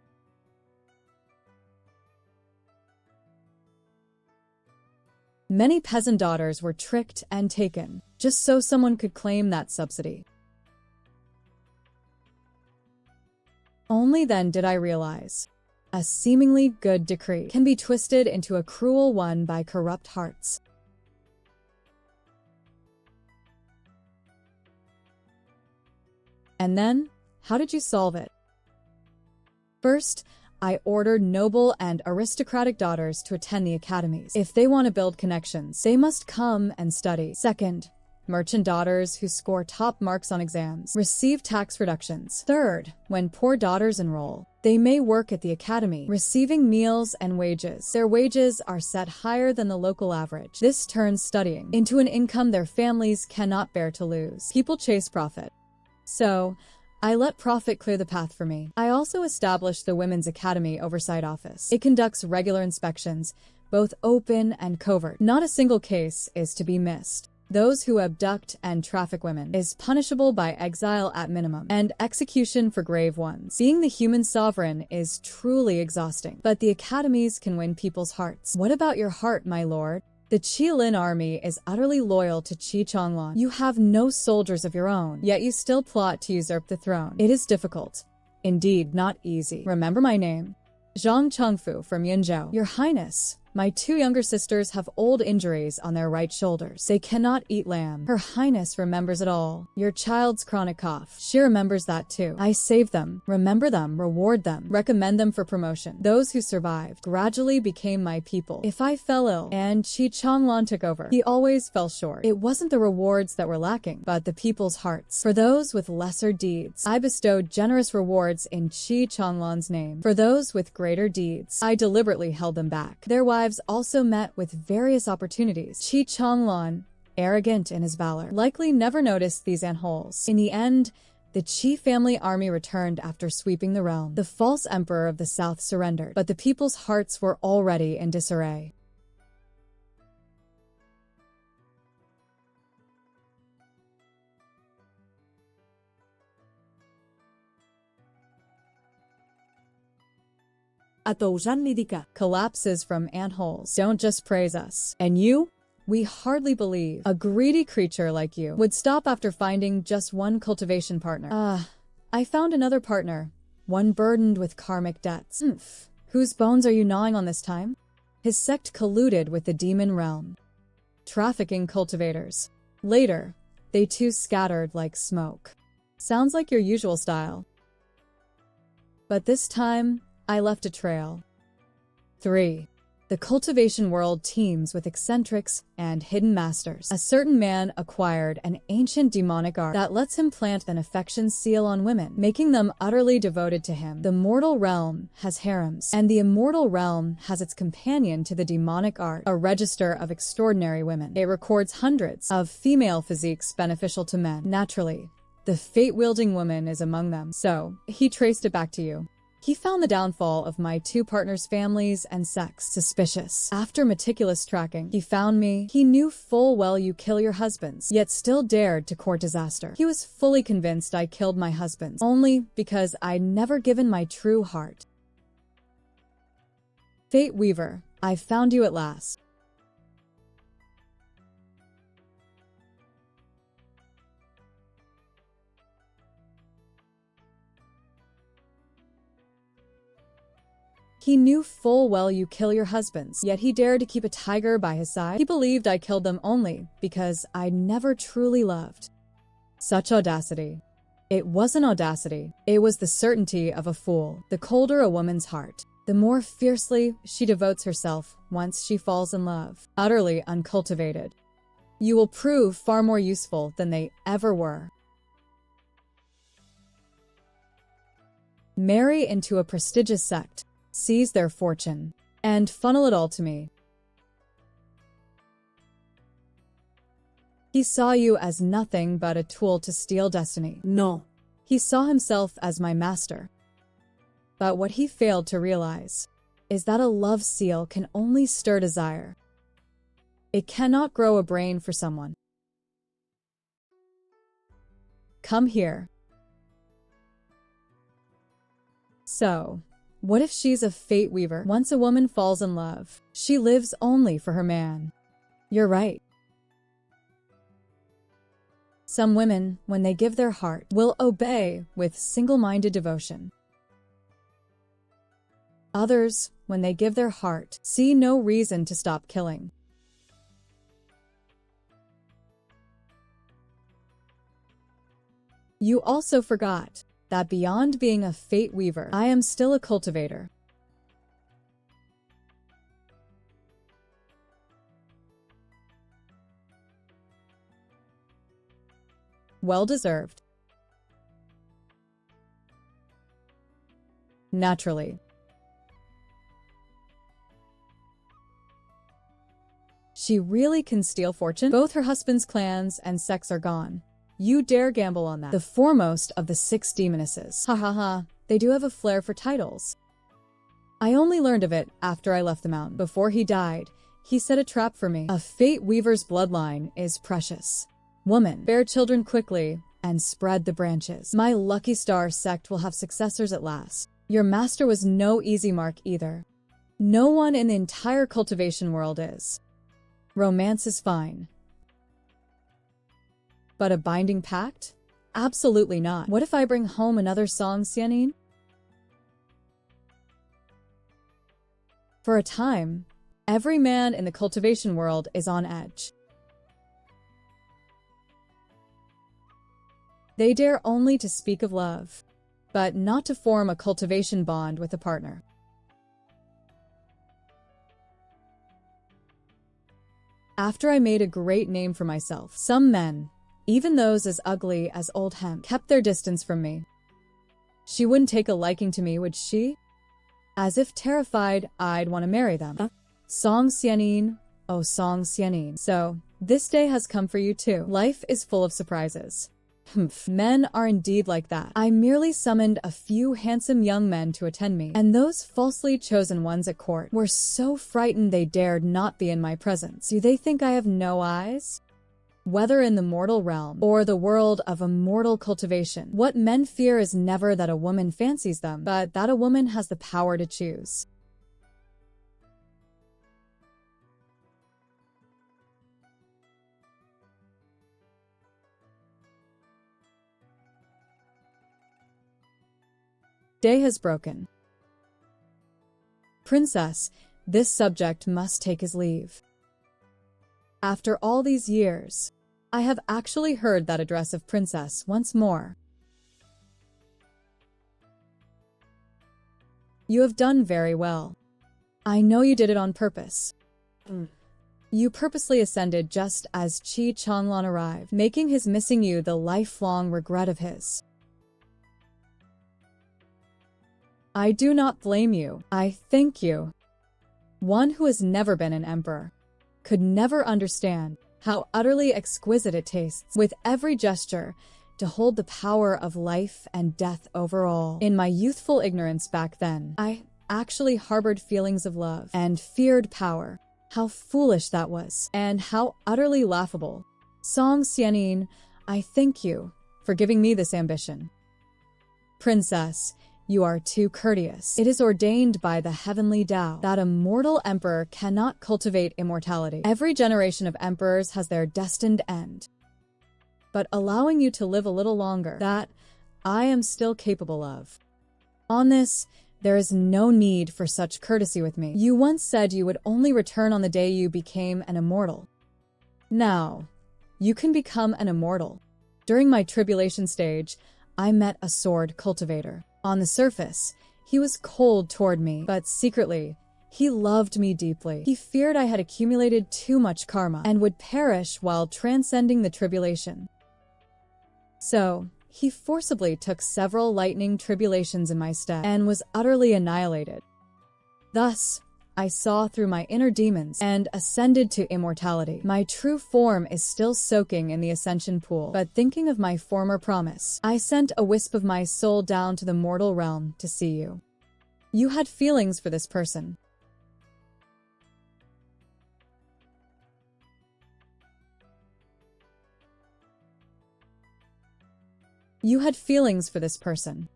Many peasant daughters were tricked and taken, just so someone could claim that subsidy. Only then did I realize, a seemingly good decree can be twisted into a cruel one by corrupt hearts. And then, how did you solve it? First, I ordered noble and aristocratic daughters to attend the academies. If they want to build connections, they must come and study. Second, merchant daughters who score top marks on exams receive tax reductions. Third, when poor daughters enroll, they may work at the academy, receiving meals and wages. Their wages are set higher than the local average. This turns studying into an income their families cannot bear to lose. People chase profit. So, I let profit clear the path for me. I also established the Women's Academy Oversight Office. It conducts regular inspections, both open and covert. Not a single case is to be missed. Those who abduct and traffic women is punishable by exile at minimum and execution for grave ones. Being the human sovereign is truly exhausting, but the academies can win people's hearts. What about your heart, my lord? The Qilin army is utterly loyal to Qi Changlan. You have no soldiers of your own, yet you still plot to usurp the throne. It is difficult. Indeed, not easy. Remember my name. Zhang Chengfu from Yunzhou. Your Highness, my 2 younger sisters have old injuries on their right shoulders. They cannot eat lamb. Her Highness remembers it all. Your child's chronic cough. She remembers that too. I save them, remember them, reward them, recommend them for promotion. Those who survived gradually became my people. If I fell ill and Qi Changlan took over, he always fell short. It wasn't the rewards that were lacking, but the people's hearts. For those with lesser deeds, I bestowed generous rewards in Qi Changlan's name. For those with greater deeds, I deliberately held them back. Their wives also met with various opportunities. Qi Changlan, arrogant in his valor, likely never noticed these antholes. In the end, the Qi family army returned after sweeping the realm. The false emperor of the south surrendered, but the people's hearts were already in disarray. A Touzan Lidika. Collapses from antholes. Don't just praise us. And you? We hardly believe a greedy creature like you would stop after finding just one cultivation partner. I found another partner, one burdened with karmic debts. Whose bones are you gnawing on this time? His sect colluded with the demon realm, trafficking cultivators. Later, they too scattered like smoke. Sounds like your usual style. But this time, I left a trail. 3. The cultivation world teems with eccentrics and hidden masters. A certain man acquired an ancient demonic art that lets him plant an affection seal on women, making them utterly devoted to him. The mortal realm has harems, and the immortal realm has its companion to the demonic art, a register of extraordinary women. It records hundreds of female physiques beneficial to men. Naturally, the fate-wielding woman is among them. So, he traced it back to you. He found the downfall of my 2 partners' families and sects suspicious. After meticulous tracking, he found me. He knew full well you kill your husbands, yet still dared to court disaster. He was fully convinced I killed my husbands, only because I'd never given my true heart. Fate Weaver, I found you at last. He knew full well you kill your husbands, yet he dared to keep a tiger by his side. He believed I killed them only because I never truly loved. Such audacity. It wasn't audacity. It was the certainty of a fool. The colder a woman's heart, the more fiercely she devotes herself once she falls in love. Utterly uncultivated. You will prove far more useful than they ever were. Marry into a prestigious sect, seize their fortune, and funnel it all to me. He saw you as nothing but a tool to steal destiny. No. He saw himself as my master. But what he failed to realize is that a love seal can only stir desire. It cannot grow a brain for someone. Come here. So, what if she's a fate weaver? Once a woman falls in love, she lives only for her man. You're right. Some women, when they give their heart, will obey with single-minded devotion. Others, when they give their heart, see no reason to stop killing. You also forgot that beyond being a fate weaver, I am still a cultivator. Well deserved. Naturally. She really can steal fortune? Both her husband's clans and sects are gone. You dare gamble on that. The foremost of the 6 demonesses. Ha ha ha, they do have a flair for titles. I only learned of it after I left the mountain. Before he died, he set a trap for me. A fate weaver's bloodline is precious. Woman, bear children quickly and spread the branches. My lucky star sect will have successors at last. Your master was no easy mark either. No one in the entire cultivation world is. Romance is fine. But a binding pact? Absolutely not. What if I bring home another song, Xianin? For a time, every man in the cultivation world is on edge. They dare only to speak of love, but not to form a cultivation bond with a partner. After I made a great name for myself, some men, even those as ugly as old hemp, kept their distance from me. She wouldn't take a liking to me, would she? As if terrified I'd want to marry them. Song Xianin, oh Song Xianin. So, this day has come for you too. Life is full of surprises. Men are indeed like that. I merely summoned a few handsome young men to attend me, and those falsely chosen ones at court were so frightened they dared not be in my presence. Do they think I have no eyes? Whether in the mortal realm or the world of immortal cultivation, what men fear is never that a woman fancies them, but that a woman has the power to choose. Day has broken. Princess, this subject must take his leave. After all these years, I have actually heard that address of Princess once more. You have done very well. I know you did it on purpose. You purposely ascended just as Chi Changlan arrived, making his missing you the lifelong regret of his. I do not blame you. I thank you. One who has never been an emperor could never understand how utterly exquisite it tastes, with every gesture, to hold the power of life and death over all. In my youthful ignorance back then, I actually harbored feelings of love and feared power. How foolish that was, and how utterly laughable. Song Xianin, I thank you for giving me this ambition. Princess, you are too courteous. It is ordained by the heavenly Tao that a mortal emperor cannot cultivate immortality. Every generation of emperors has their destined end. But allowing you to live a little longer, that I am still capable of. On this, there is no need for such courtesy with me. You once said you would only return on the day you became an immortal. Now, you can become an immortal. During my tribulation stage, I met a sword cultivator. On the surface, he was cold toward me, but secretly, he loved me deeply. He feared I had accumulated too much karma and would perish while transcending the tribulation. So, he forcibly took several lightning tribulations in my stead and was utterly annihilated. Thus, I saw through my inner demons and ascended to immortality. My true form is still soaking in the ascension pool, but thinking of my former promise, I sent a wisp of my soul down to the mortal realm to see you. You had feelings for this person. You had feelings for this person.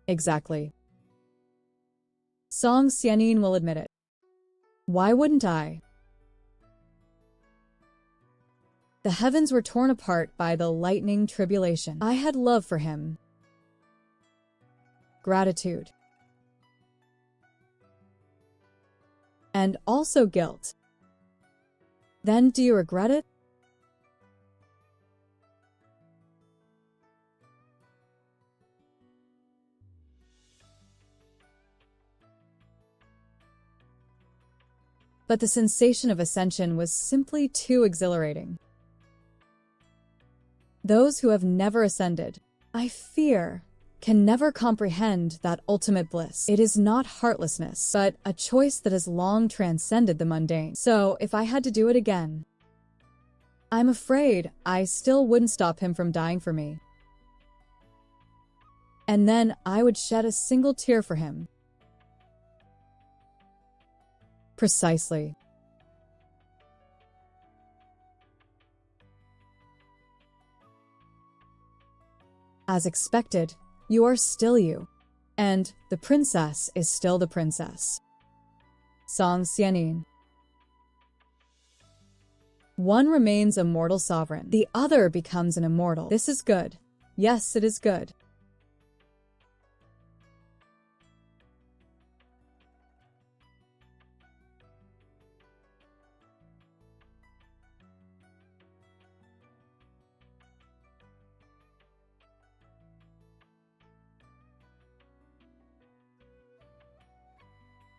Exactly. Song Xianin will admit it. Why wouldn't I? The heavens were torn apart by the lightning tribulation. I had love for him. Gratitude. And also guilt. Then do you regret it? But the sensation of ascension was simply too exhilarating. Those who have never ascended, I fear, can never comprehend that ultimate bliss. It is not heartlessness, but a choice that has long transcended the mundane. So, if I had to do it again, I'm afraid I still wouldn't stop him from dying for me. And then I would shed a single tear for him. Precisely. As expected, you are still you, and the princess is still the princess. Song Xianin. One remains a mortal sovereign, the other becomes an immortal. This is good. Yes, it is good.